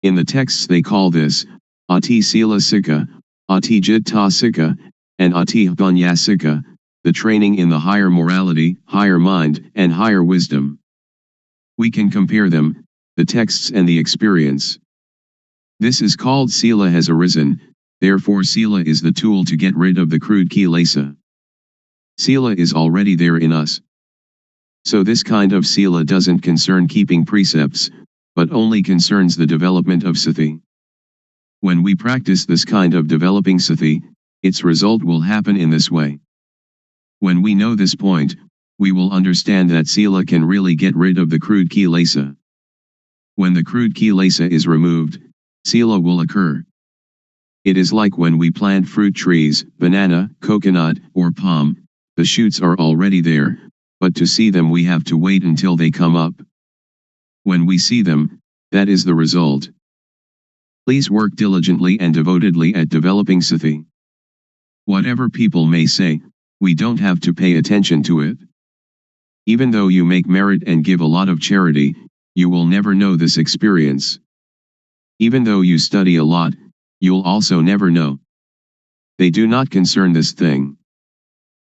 In the texts they call this, ati sila sikha, ati jitta sikha, and ati panya sikha, the training in the higher morality, higher mind, and higher wisdom. We can compare them, the texts and the experience. This is called sila has arisen, therefore sila is the tool to get rid of the crude kilesa. Sila is already there in us. So this kind of sila doesn't concern keeping precepts, but only concerns the development of sati. When we practice this kind of developing sati, its result will happen in this way. When we know this point, we will understand that sila can really get rid of the crude kilesa. When the crude kilesa is removed, sila will occur. It is like when we plant fruit trees, banana, coconut, or palm, the shoots are already there, but to see them we have to wait until they come up. When we see them, that is the result. Please work diligently and devotedly at developing sati. Whatever people may say, we don't have to pay attention to it. Even though you make merit and give a lot of charity, you will never know this experience. Even though you study a lot, you'll also never know. They do not concern this thing.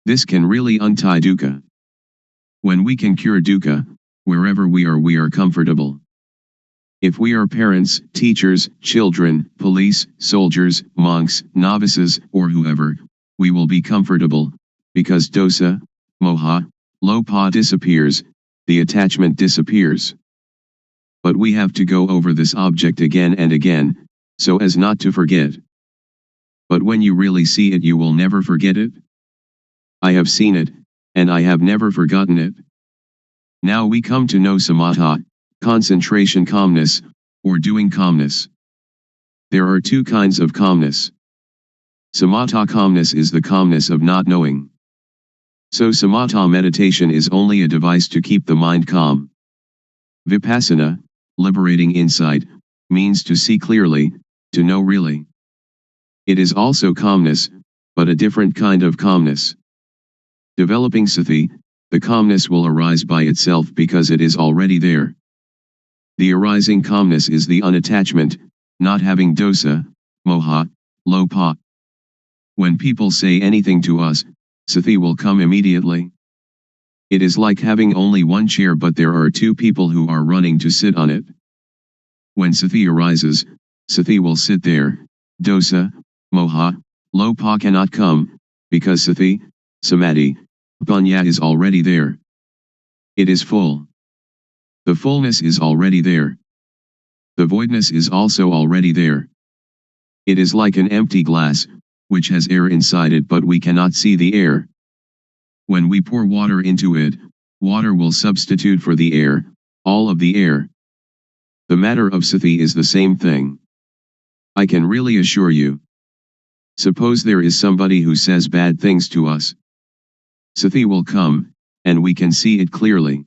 This can really untie dukkha. When we can cure dukkha, wherever we are comfortable. If we are parents, teachers, children, police, soldiers, monks, novices, or whoever, we will be comfortable, because dosa, moha, lopa disappears, the attachment disappears. But we have to go over this object again and again, so as not to forget. But when you really see it you will never forget it. I have seen it, and I have never forgotten it. Now we come to know samatha, concentration calmness, or doing calmness. There are two kinds of calmness. Samatha calmness is the calmness of not knowing. So samatha meditation is only a device to keep the mind calm. Vipassana, liberating insight, means to see clearly, to know really. It is also calmness, but a different kind of calmness. Developing sati, the calmness will arise by itself because it is already there. The arising calmness is the unattachment, not having dosa, moha, lopa. When people say anything to us, sati will come immediately. It is like having only one chair but there are two people who are running to sit on it. When sati arises, sati will sit there. Dosa, moha, lopa cannot come, because sati, samadhi, panya is already there. It is full. The fullness is already there. The voidness is also already there. It is like an empty glass, which has air inside it but we cannot see the air. When we pour water into it, water will substitute for the air, all of the air. The matter of sati is the same thing. I can really assure you. Suppose there is somebody who says bad things to us. Sati will come, and we can see it clearly.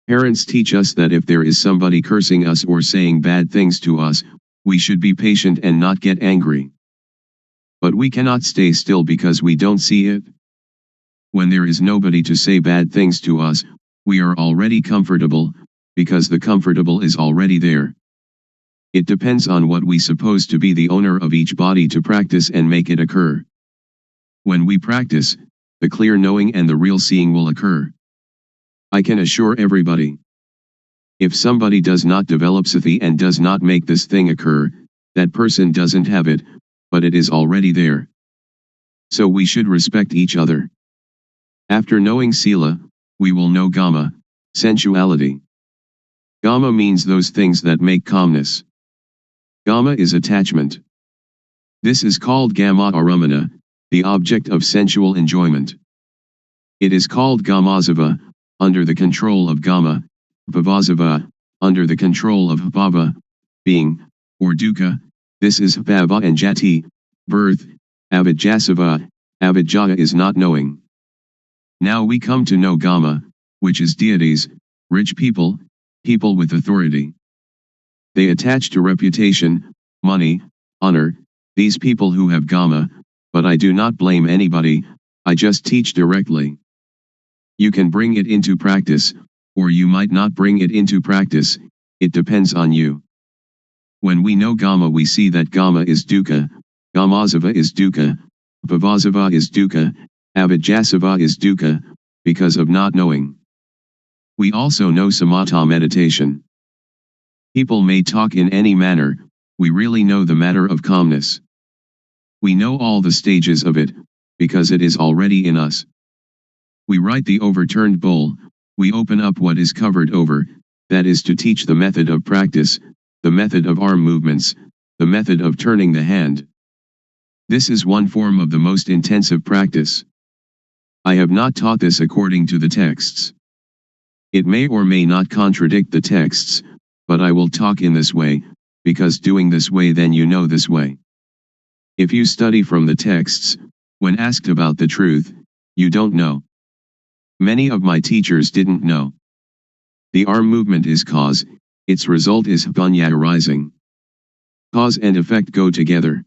Parents teach us that if there is somebody cursing us or saying bad things to us, we should be patient and not get angry. But we cannot stay still because we don't see it. When there is nobody to say bad things to us, we are already comfortable, because the comfortable is already there. It depends on what we suppose to be the owner of each body to practice and make it occur. When we practice, the clear knowing and the real seeing will occur. I can assure everybody. If somebody does not develop sati and does not make this thing occur, that person doesn't have it, but it is already there. So we should respect each other. After knowing sila, we will know gama, sensuality. Gama means those things that make calmness. Gama is attachment. This is called gama aramana, the object of sensual enjoyment. It is called gamazava, under the control of gama, bhavasava, under the control of bhava, being, or dukkha. This is bhava and jati, birth. Avijjasava, avijjaya is not knowing. Now we come to know gama, which is deities, rich people, people with authority. They attach to reputation, money, honor, these people who have gama, but I do not blame anybody, I just teach directly. You can bring it into practice, or you might not bring it into practice, it depends on you. When we know gama we see that gama is dukkha, gamazava is dukkha, bhavasava is dukkha, avijjasava is dukkha, because of not knowing. We also know samatha meditation. People may talk in any manner, we really know the matter of calmness. We know all the stages of it, because it is already in us. We write the overturned bowl, we open up what is covered over, that is to teach the method of practice, the method of arm movements, the method of turning the hand. This is one form of the most intensive practice. I have not taught this according to the texts. It may or may not contradict the texts, but I will talk in this way, because doing this way then you know this way. If you study from the texts, when asked about the truth, you don't know. Many of my teachers didn't know. The arm movement is cause, its result is panya arising. Cause and effect go together.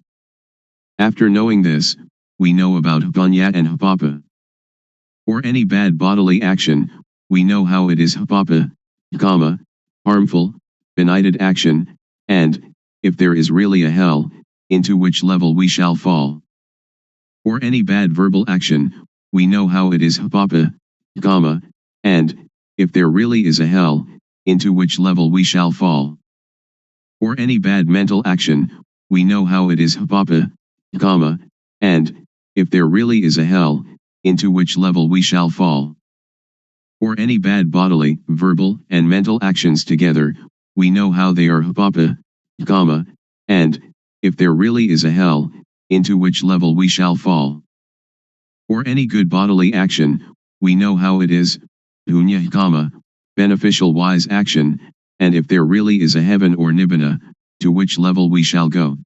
After knowing this, we know about panya and hapapa. For any bad bodily action, we know how it is hapapa, kama, harmful, benighted action, and, if there is really a hell, into which level we shall fall. For any bad verbal action, we know how it is hapapa, kama, and, if there really is a hell, into which level we shall fall. For any bad mental action, we know how it is hapapa, kama, and, if there really is a hell, into which level we shall fall. For any bad bodily, verbal, and mental actions together, we know how they are hapapa, kama, and, if there really is a hell, into which level we shall fall. For any good bodily action, we know how it is, punya kama, beneficial wise action, and if there really is a heaven or nibbana, to which level we shall go.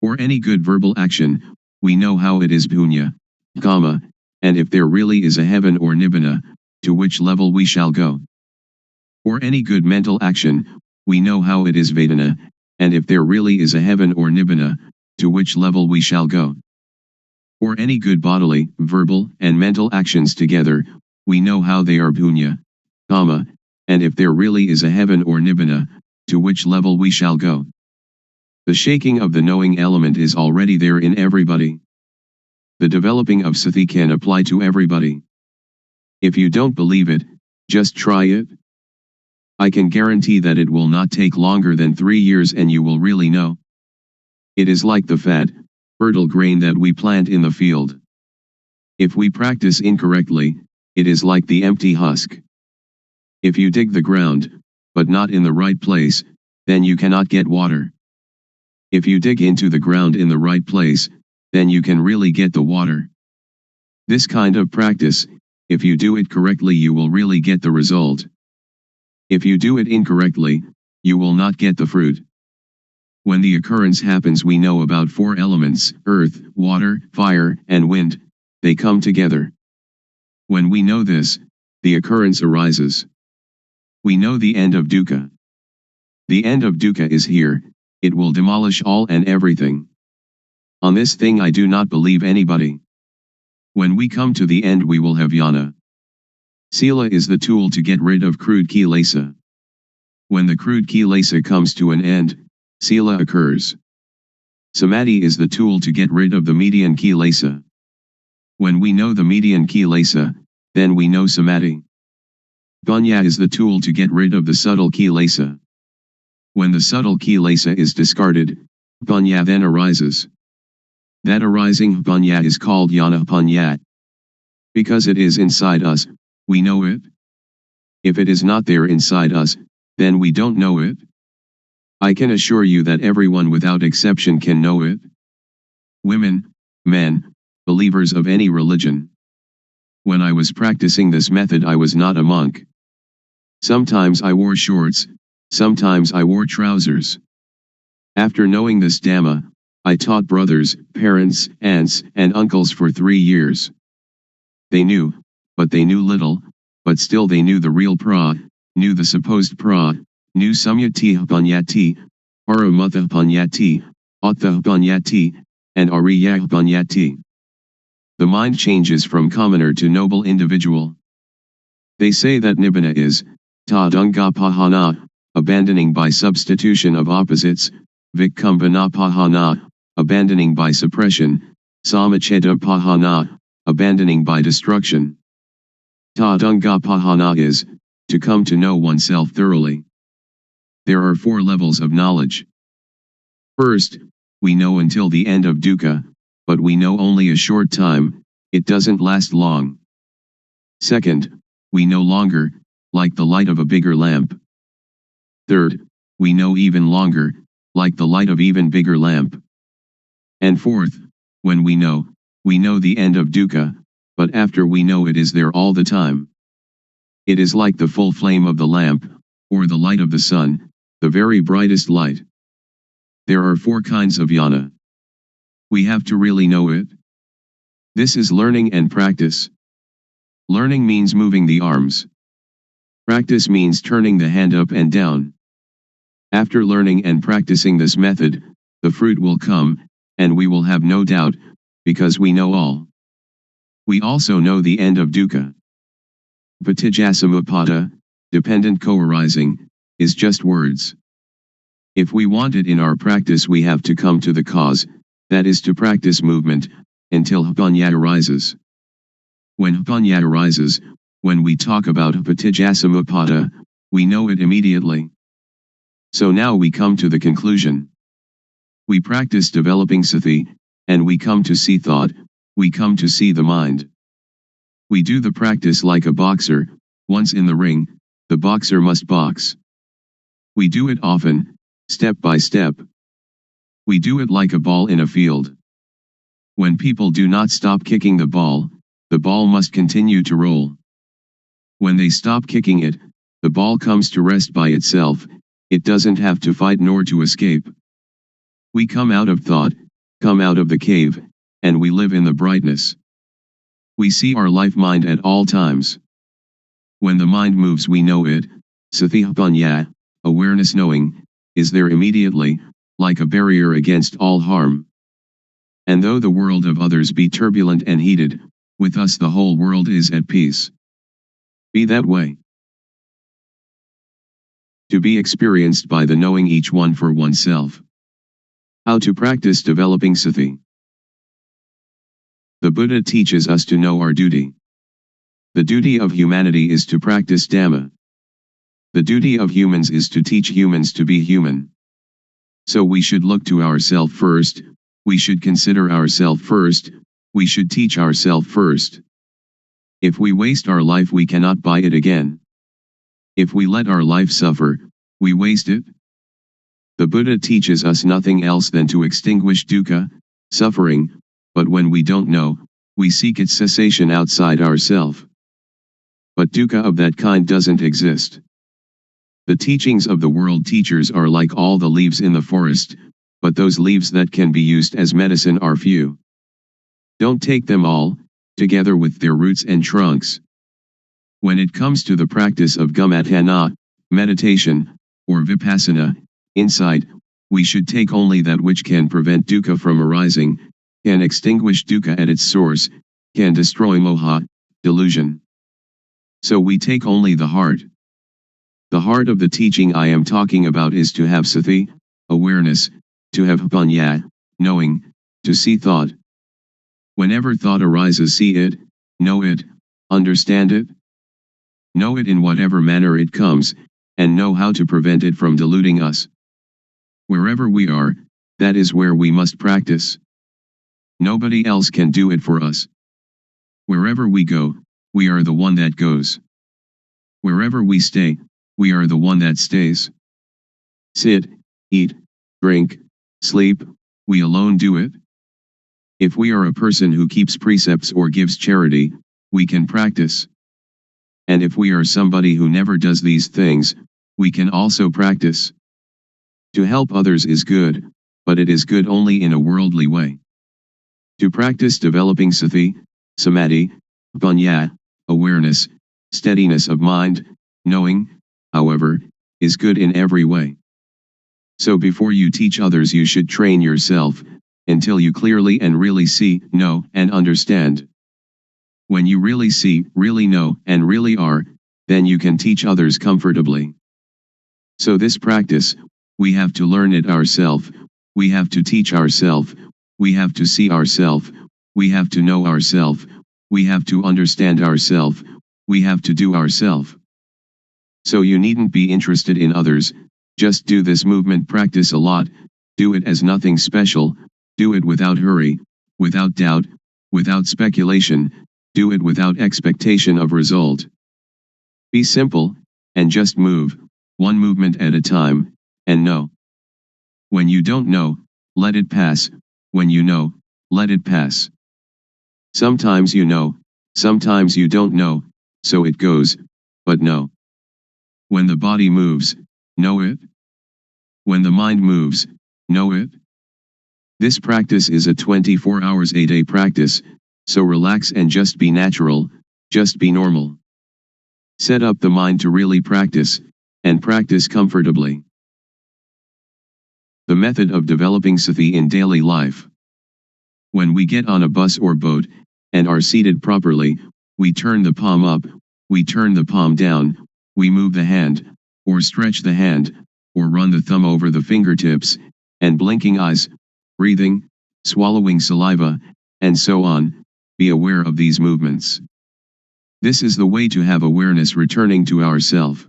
For any good verbal action, we know how it is punya, kama, and if there really is a heaven or nibbana, to which level we shall go. For any good mental action, we know how it is vedana, and if there really is a heaven or nibbana, to which level we shall go. For any good bodily, verbal, and mental actions together, we know how they are punya, kama, and if there really is a heaven or nibbana, to which level we shall go. The shaking of the knowing element is already there in everybody. The developing of sati can apply to everybody. If you don't believe it, just try it. I can guarantee that it will not take longer than 3 years and you will really know. It is like the fat, fertile grain that we plant in the field. If we practice incorrectly, it is like the empty husk. If you dig the ground, but not in the right place, then you cannot get water. If you dig into the ground in the right place, then you can really get the water. This kind of practice, if you do it correctly, you will really get the result. If you do it incorrectly, you will not get the fruit. When the occurrence happens, we know about 4 elements: earth, water, fire, and wind. They come together. When we know this, the occurrence arises. We know the end of dukkha. The end of dukkha is here. It will demolish all and everything. On this thing I do not believe anybody. When we come to the end, we will have jnana. Sila is the tool to get rid of crude kilesa. When the crude kilesa comes to an end, sila occurs. Samadhi is the tool to get rid of the median kilesa. When we know the median kilesa, then we know samadhi. Panya is the tool to get rid of the subtle kilesa. When the subtle kilesa is discarded, panya then arises. That arising panya is called jnana panya. Because it is inside us, we know it. If it is not there inside us, then we don't know it. I can assure you that everyone without exception can know it. Women, men, believers of any religion. When I was practicing this method, I was not a monk. Sometimes I wore shorts, sometimes I wore trousers. After knowing this Dhamma, I taught brothers, parents, aunts, and uncles for 3 years. They knew, but they knew little, but still they knew the real pra, knew the supposed pra, knew samyati panyati, paramutha panyati, attha panyati, and ariya panyati. The mind changes from commoner to noble individual. They say that nibbana is tadunga pahana, abandoning by substitution of opposites, vikkumbana pahana, abandoning by suppression, samacheta pahana, abandoning by destruction. Tadunga pahana is to come to know oneself thoroughly. There are 4 levels of knowledge. First, we know until the end of dukkha, but we know only a short time, it doesn't last long. Second, we know longer, like the light of a bigger lamp. Third, we know even longer, like the light of even bigger lamp. And fourth, when we know the end of dukkha, but after we know it is there all the time. It is like the full flame of the lamp, or the light of the sun, the very brightest light. There are 4 kinds of jnana. We have to really know it. This is learning and practice. Learning means moving the arms. Practice means turning the hand up and down. After learning and practicing this method, the fruit will come, and we will have no doubt, because we know all. We also know the end of dukkha. Patijjasamuppada, dependent co-arising, is just words. If we want it in our practice, we have to come to the cause, that is to practice movement, until panya arises. When panya arises, when we talk about patijjasamuppada, we know it immediately. So now we come to the conclusion. We practice developing sati, and we come to see thought, we come to see the mind. We do the practice like a boxer. Once in the ring, the boxer must box. We do it often, step by step. We do it like a ball in a field. When people do not stop kicking the ball must continue to roll. When they stop kicking it, the ball comes to rest by itself, it doesn't have to fight nor to escape. We come out of thought, come out of the cave, and we live in the brightness. We see our life mind at all times. When the mind moves, we know it. Sati panya, awareness knowing, is there immediately, like a barrier against all harm. And though the world of others be turbulent and heated, with us the whole world is at peace. Be that way. To be experienced by the knowing each one for oneself. How to practice developing sati. The Buddha teaches us to know our duty. The duty of humanity is to practice Dhamma. The duty of humans is to teach humans to be human. So we should look to ourselves first, we should consider ourselves first, we should teach ourselves first. If we waste our life, we cannot buy it again. If we let our life suffer, we waste it. The Buddha teaches us nothing else than to extinguish dukkha, suffering, but when we don't know, we seek its cessation outside ourselves. But dukkha of that kind doesn't exist. The teachings of the world teachers are like all the leaves in the forest, but those leaves that can be used as medicine are few. Don't take them all, together with their roots and trunks. When it comes to the practice of gammatthana, meditation, or vipassana, insight, we should take only that which can prevent dukkha from arising, can extinguish dukkha at its source, can destroy moha, delusion. So we take only the heart. The heart of the teaching I am talking about is to have sati, awareness, to have panya, knowing, to see thought. Whenever thought arises, see it, know it, understand it. Know it in whatever manner it comes, and know how to prevent it from deluding us. Wherever we are, that is where we must practice. Nobody else can do it for us. Wherever we go, we are the one that goes. Wherever we stay, we are the one that stays. Sit, eat, drink, sleep, we alone do it. If we are a person who keeps precepts or gives charity, we can practice. And if we are somebody who never does these things, we can also practice. To help others is good, but it is good only in a worldly way. To practice developing sati, samadhi, panya, awareness, steadiness of mind, knowing, however, is good in every way. So before you teach others, you should train yourself, until you clearly and really see, know, and understand. When you really see, really know, and really are, then you can teach others comfortably. So this practice, we have to learn it ourselves, we have to teach ourselves, we have to see ourselves, we have to know ourselves, we have to understand ourselves, we have to do ourselves. So you needn't be interested in others, just do this movement practice a lot, do it as nothing special, do it without hurry, without doubt, without speculation, do it without expectation of result. Be simple, and just move, one movement at a time, and know. When you don't know, let it pass, when you know, let it pass. Sometimes you know, sometimes you don't know, so it goes, but know. When the body moves, know it. When the mind moves, know it. This practice is a 24 hours a day practice, so relax and just be natural, just be normal. Set up the mind to really practice, and practice comfortably. The method of developing sati in daily life. When we get on a bus or boat, and are seated properly, we turn the palm up, we turn the palm down, we move the hand, or stretch the hand, or run the thumb over the fingertips, and blinking eyes, breathing, swallowing saliva, and so on. Be aware of these movements. This is the way to have awareness returning to ourself.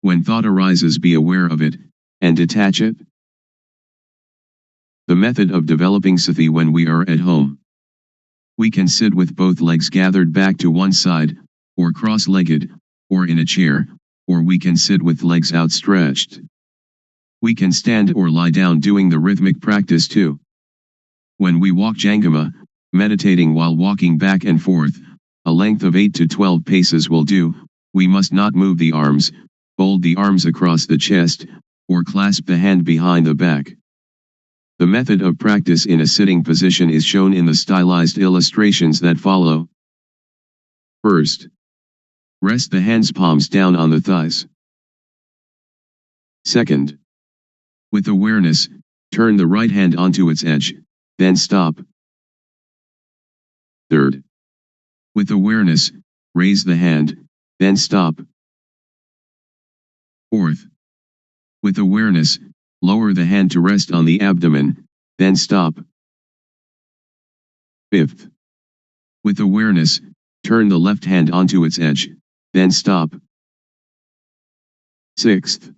When thought arises, be aware of it, and detach it. The method of developing sati when we are at home. We can sit with both legs gathered back to one side, or cross-legged, or in a chair, or we can sit with legs outstretched. We can stand or lie down doing the rhythmic practice too. When we walk Jangama, meditating while walking back and forth, a length of 8 to 12 paces will do, we must not move the arms, fold the arms across the chest, or clasp the hand behind the back. The method of practice in a sitting position is shown in the stylized illustrations that follow. First, rest the hands palms down on the thighs. Second, with awareness, turn the right hand onto its edge, then stop. Third, with awareness, raise the hand, then stop. Fourth, with awareness, lower the hand to rest on the abdomen, then stop. Fifth, With awareness, turn the left hand onto its edge, then stop. 6th.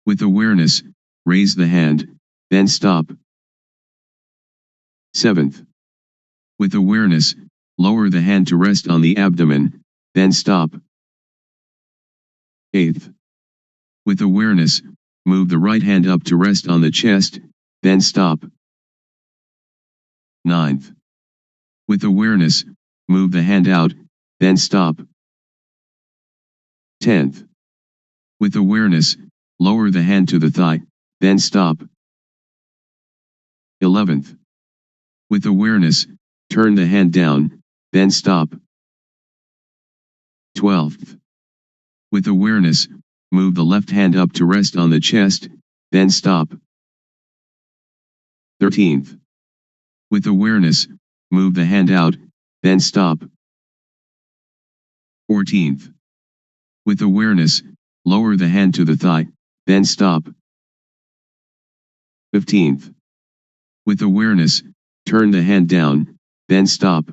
With awareness, raise the hand, then stop. 7th. With awareness, lower the hand to rest on the abdomen, then stop. 8th. With awareness, move the right hand up to rest on the chest, then stop. 9th. With awareness, move the hand out, then stop. 10th. With awareness, lower the hand to the thigh, then stop. 11th. With awareness, turn the hand down, then stop. 12th. With awareness, move the left hand up to rest on the chest, then stop. 13th. With awareness, move the hand out, then stop. 14th. With awareness, lower the hand to the thigh, then stop. 15th. With awareness, turn the hand down, then stop.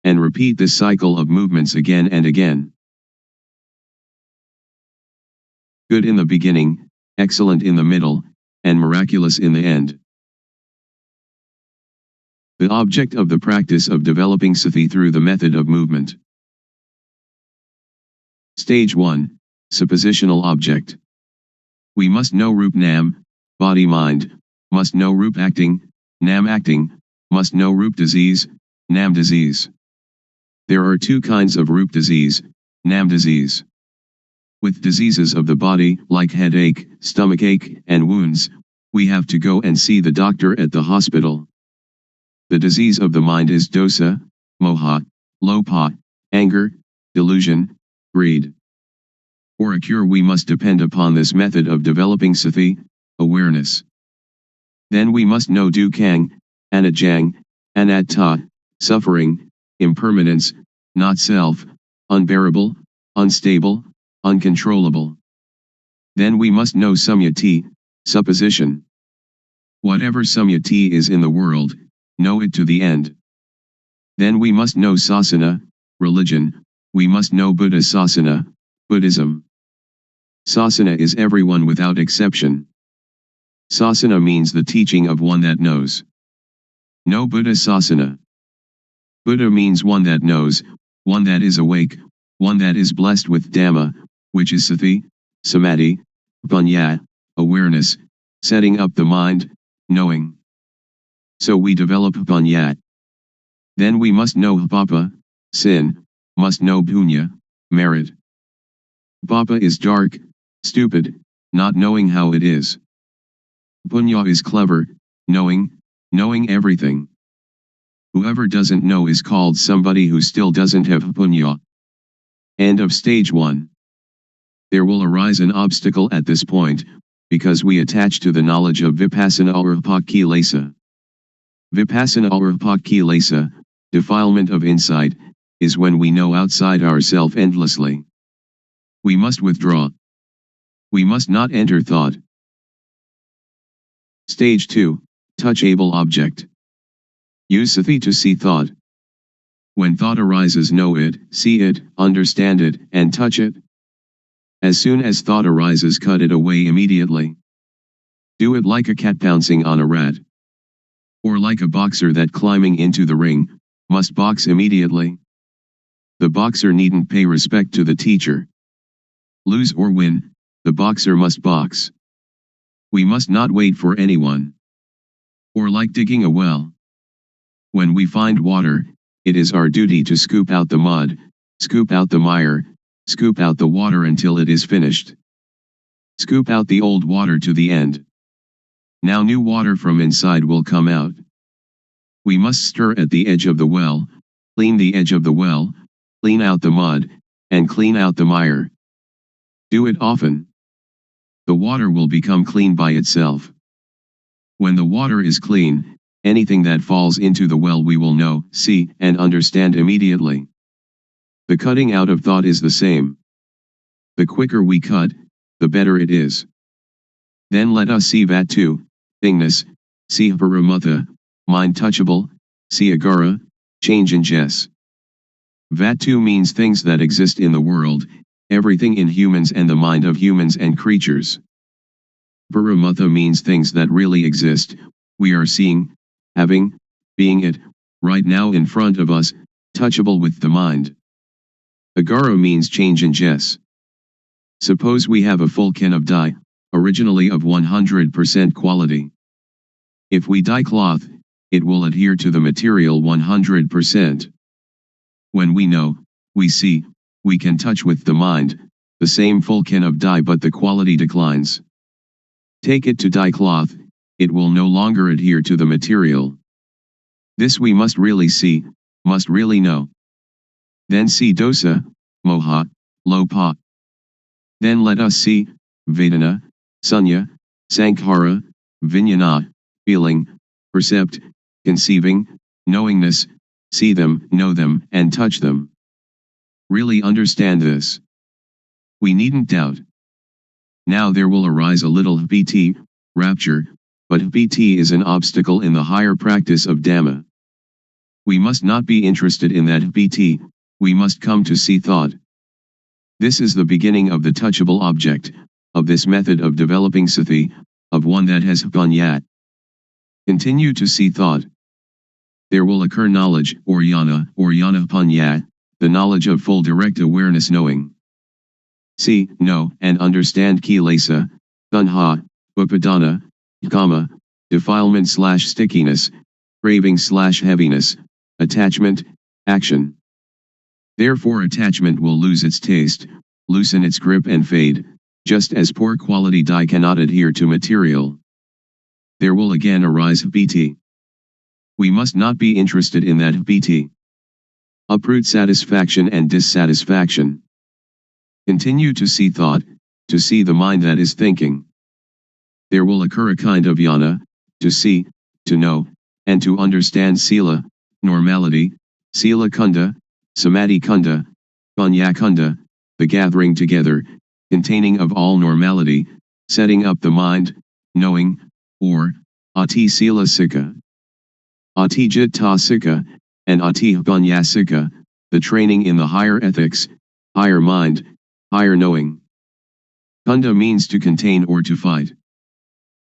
And repeat this cycle of movements again and again. Good in the beginning, excellent in the middle, and miraculous in the end. The object of the practice of developing sati through the method of movement. Stage 1. Suppositional object. We must know Rup Nam, body-mind, must know Rup acting, Nam acting, must know Rup disease, Nam disease. There are two kinds of Rup disease, Nam disease. With diseases of the body, like headache, stomachache, and wounds, we have to go and see the doctor at the hospital. The disease of the mind is dosa, moha, lopa, anger, delusion, greed. For a cure we must depend upon this method of developing sati, awareness. Then we must know dukkang, anajang, anatta, suffering, impermanence, not self, unbearable, unstable, uncontrollable. Then we must know samyati, supposition. Whatever samyati is in the world, know it to the end. Then we must know sasana, religion, we must know Buddha sasana, Buddhism. Sasana is everyone without exception. Sasana means the teaching of one that knows. Know Buddha sasana. Buddha means one that knows, one that is awake, one that is blessed with Dhamma, which is sati, samadhi, panya, awareness, setting up the mind, knowing. So we develop panya. Then we must know papa, sin, must know punya, merit. Papa is dark, stupid, not knowing how it is. Punya is clever, knowing everything. Whoever doesn't know is called somebody who still doesn't have punya. End of stage 1. There will arise an obstacle at this point, because we attach to the knowledge of Vipassana or Kilesa. Vipassana or Kilesa, defilement of insight, is when we know outside ourself endlessly. We must withdraw. We must not enter thought. Stage 2, touchable object. Use sati to see thought. When thought arises, know it, see it, understand it, and touch it. As soon as thought arises, cut it away immediately. Do it like a cat pouncing on a rat. Or like a boxer that climbing into the ring, must box immediately. The boxer needn't pay respect to the teacher. Lose or win, the boxer must box. We must not wait for anyone. Or like digging a well. When we find water, it is our duty to scoop out the mud, scoop out the mire, scoop out the water until it is finished. Scoop out the old water to the end. Now new water from inside will come out. We must stir at the edge of the well, clean the edge of the well, clean out the mud, and clean out the mire. Do it often. The water will become clean by itself. When the water is clean, anything that falls into the well we will know, see, and understand immediately. The cutting out of thought is the same. The quicker we cut, the better it is. Then let us see Vatu, thingness, see Paramutha, mind touchable, see Agara, change in Jess. Vatu means things that exist in the world, everything in humans and the mind of humans and creatures. Paramatha means things that really exist, we are seeing, having, being it, right now in front of us, touchable with the mind. Agara means change in Jess. Suppose we have a full can of dye, originally of 100% quality. If we dye cloth, it will adhere to the material 100%. When we know, we see, we can touch with the mind, the same full can of dye but the quality declines. Take it to dye cloth, it will no longer adhere to the material. This we must really see, must really know. Then see dosa, moha, lopa. Then let us see, vedana, sunya, sankhara, vijnana, feeling, percept, conceiving, knowingness, see them, know them, and touch them. Really understand this. We needn't doubt. Now there will arise a little bhiti, rapture, but bhiti is an obstacle in the higher practice of Dhamma. We must not be interested in that bhiti, we must come to see thought. This is the beginning of the touchable object, of this method of developing sati, of one that has panya. Continue to see thought. There will occur knowledge, or yana panya, the knowledge of full direct awareness knowing. See, know, and understand kilesa, tanha, upadana, kama, defilement/stickiness, craving/heaviness, attachment, action. Therefore attachment will lose its taste, loosen its grip and fade, just as poor quality dye cannot adhere to material. There will again arise bhiti. We must not be interested in that bhiti. Uproot satisfaction and dissatisfaction. Continue to see thought, to see the mind that is thinking. There will occur a kind of jnana, to see, to know, and to understand sila, normality, sila kunda, samadhi kunda, panya kunda, the gathering together, containing of all normality, setting up the mind, knowing, or, ati sila sikha. Ati jitta sikha, and ati panya sikha, the training in the higher ethics, higher mind, higher knowing. Kunda means to contain or to fight.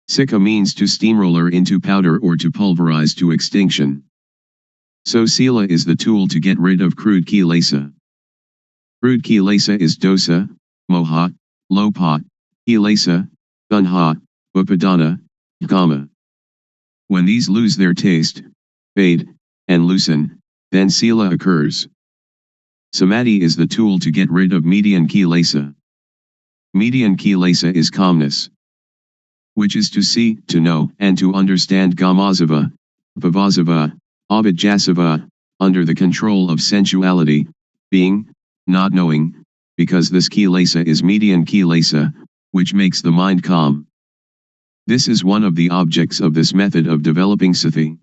Sikha means to steamroller into powder or to pulverize to extinction. So sila is the tool to get rid of crude kilesa. Crude kilesa is dosa, moha, lopa, kilesa, tanha, upadana, kama. When these lose their taste, fade, and loosen, then sila occurs. Samadhi is the tool to get rid of median kilesa. Median kilesa is calmness, which is to see, to know, and to understand gamazava, pavasava, abhijasava, under the control of sensuality, being, not knowing, because this kilesa is median kilesa, which makes the mind calm. This is one of the objects of this method of developing sati.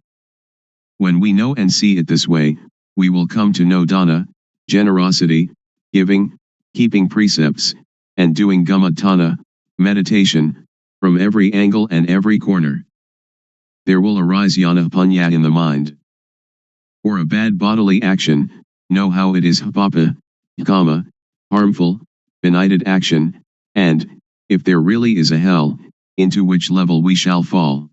When we know and see it this way, we will come to know dana, generosity, giving, keeping precepts, and doing gamatana, meditation, from every angle and every corner. There will arise jnana panya in the mind. For a bad bodily action, know how it is papa, kama, harmful, benighted action, and, if there really is a hell, into which level we shall fall.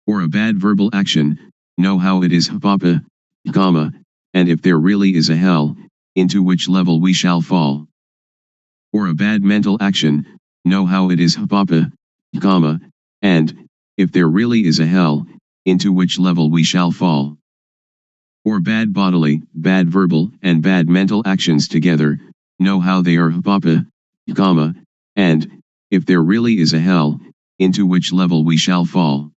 For a bad verbal action, know how it is papa, kama, and if there really is a hell, into which level we shall fall. For a bad mental action, know how it is papa, kama, and, if there really is a hell, into which level we shall fall. For bad bodily, bad verbal, and bad mental actions together, know how they are papa, kama, and, if there really is a hell, into which level we shall fall.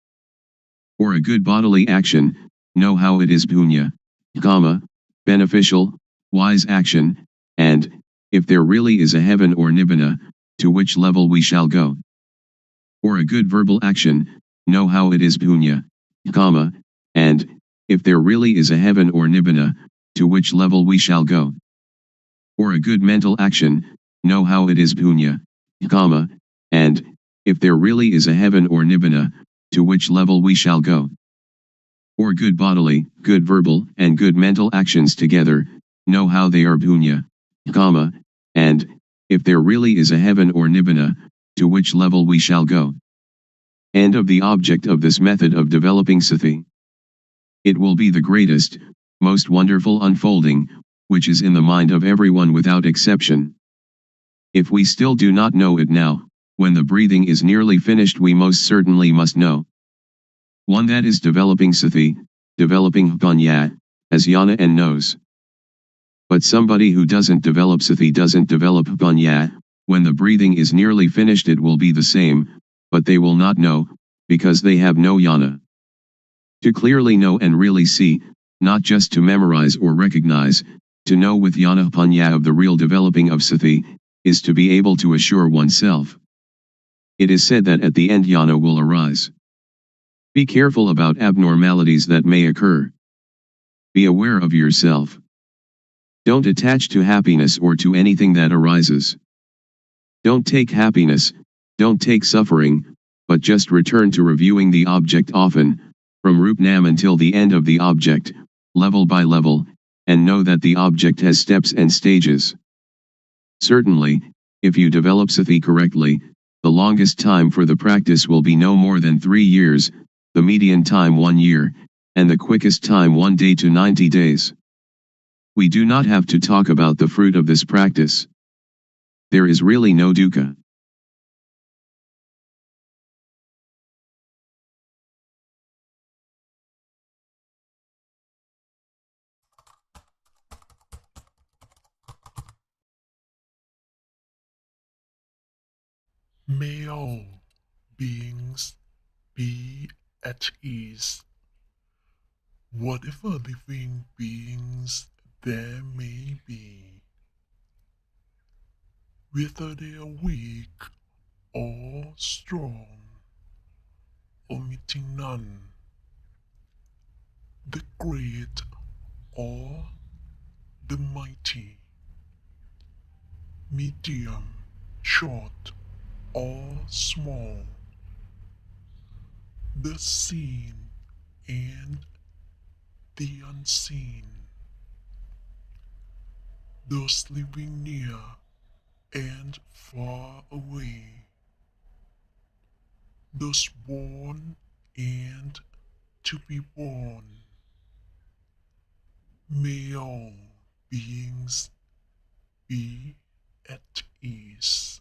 For a good bodily action, know how it is punya, kama, beneficial, wise action, and, if there really is a heaven or nibbana, to which level we shall go. For a good verbal action, know how it is punya, kama, and, if there really is a heaven or nibbana, to which level we shall go. For a good mental action, know how it is punya, kama, and, if there really is a heaven or nibbana, to which level we shall go. or good bodily, good verbal, and good mental actions together, know how they are punya, kama, and, if there really is a heaven or nibbana, to which level we shall go. End of the object of this method of developing sati. It will be the greatest, most wonderful unfolding, which is in the mind of everyone without exception. If we still do not know it now, when the breathing is nearly finished we most certainly must know. One that is developing sati, developing panya, as yana and knows. But somebody who doesn't develop sati doesn't develop panya, when the breathing is nearly finished it will be the same, but they will not know, because they have no yana. To clearly know and really see, not just to memorize or recognize, to know with yana panya of the real developing of sati, is to be able to assure oneself. It is said that at the end yana will arise. Be careful about abnormalities that may occur. Be aware of yourself. Don't attach to happiness or to anything that arises. Don't take happiness, don't take suffering, but just return to reviewing the object often, from Rup Nam until the end of the object, level by level, and know that the object has steps and stages. Certainly, if you develop sati correctly, the longest time for the practice will be no more than 3 years, the median time 1 year, and the quickest time 1 day to 90 days. We do not have to talk about the fruit of this practice. There is really no dukkha. May all beings be at ease. Whatever living beings there may be, whether they are weak or strong, omitting none, the great or the mighty, medium, short or small, the seen and the unseen, those living near and far away, those born and to be born. May all beings be at ease.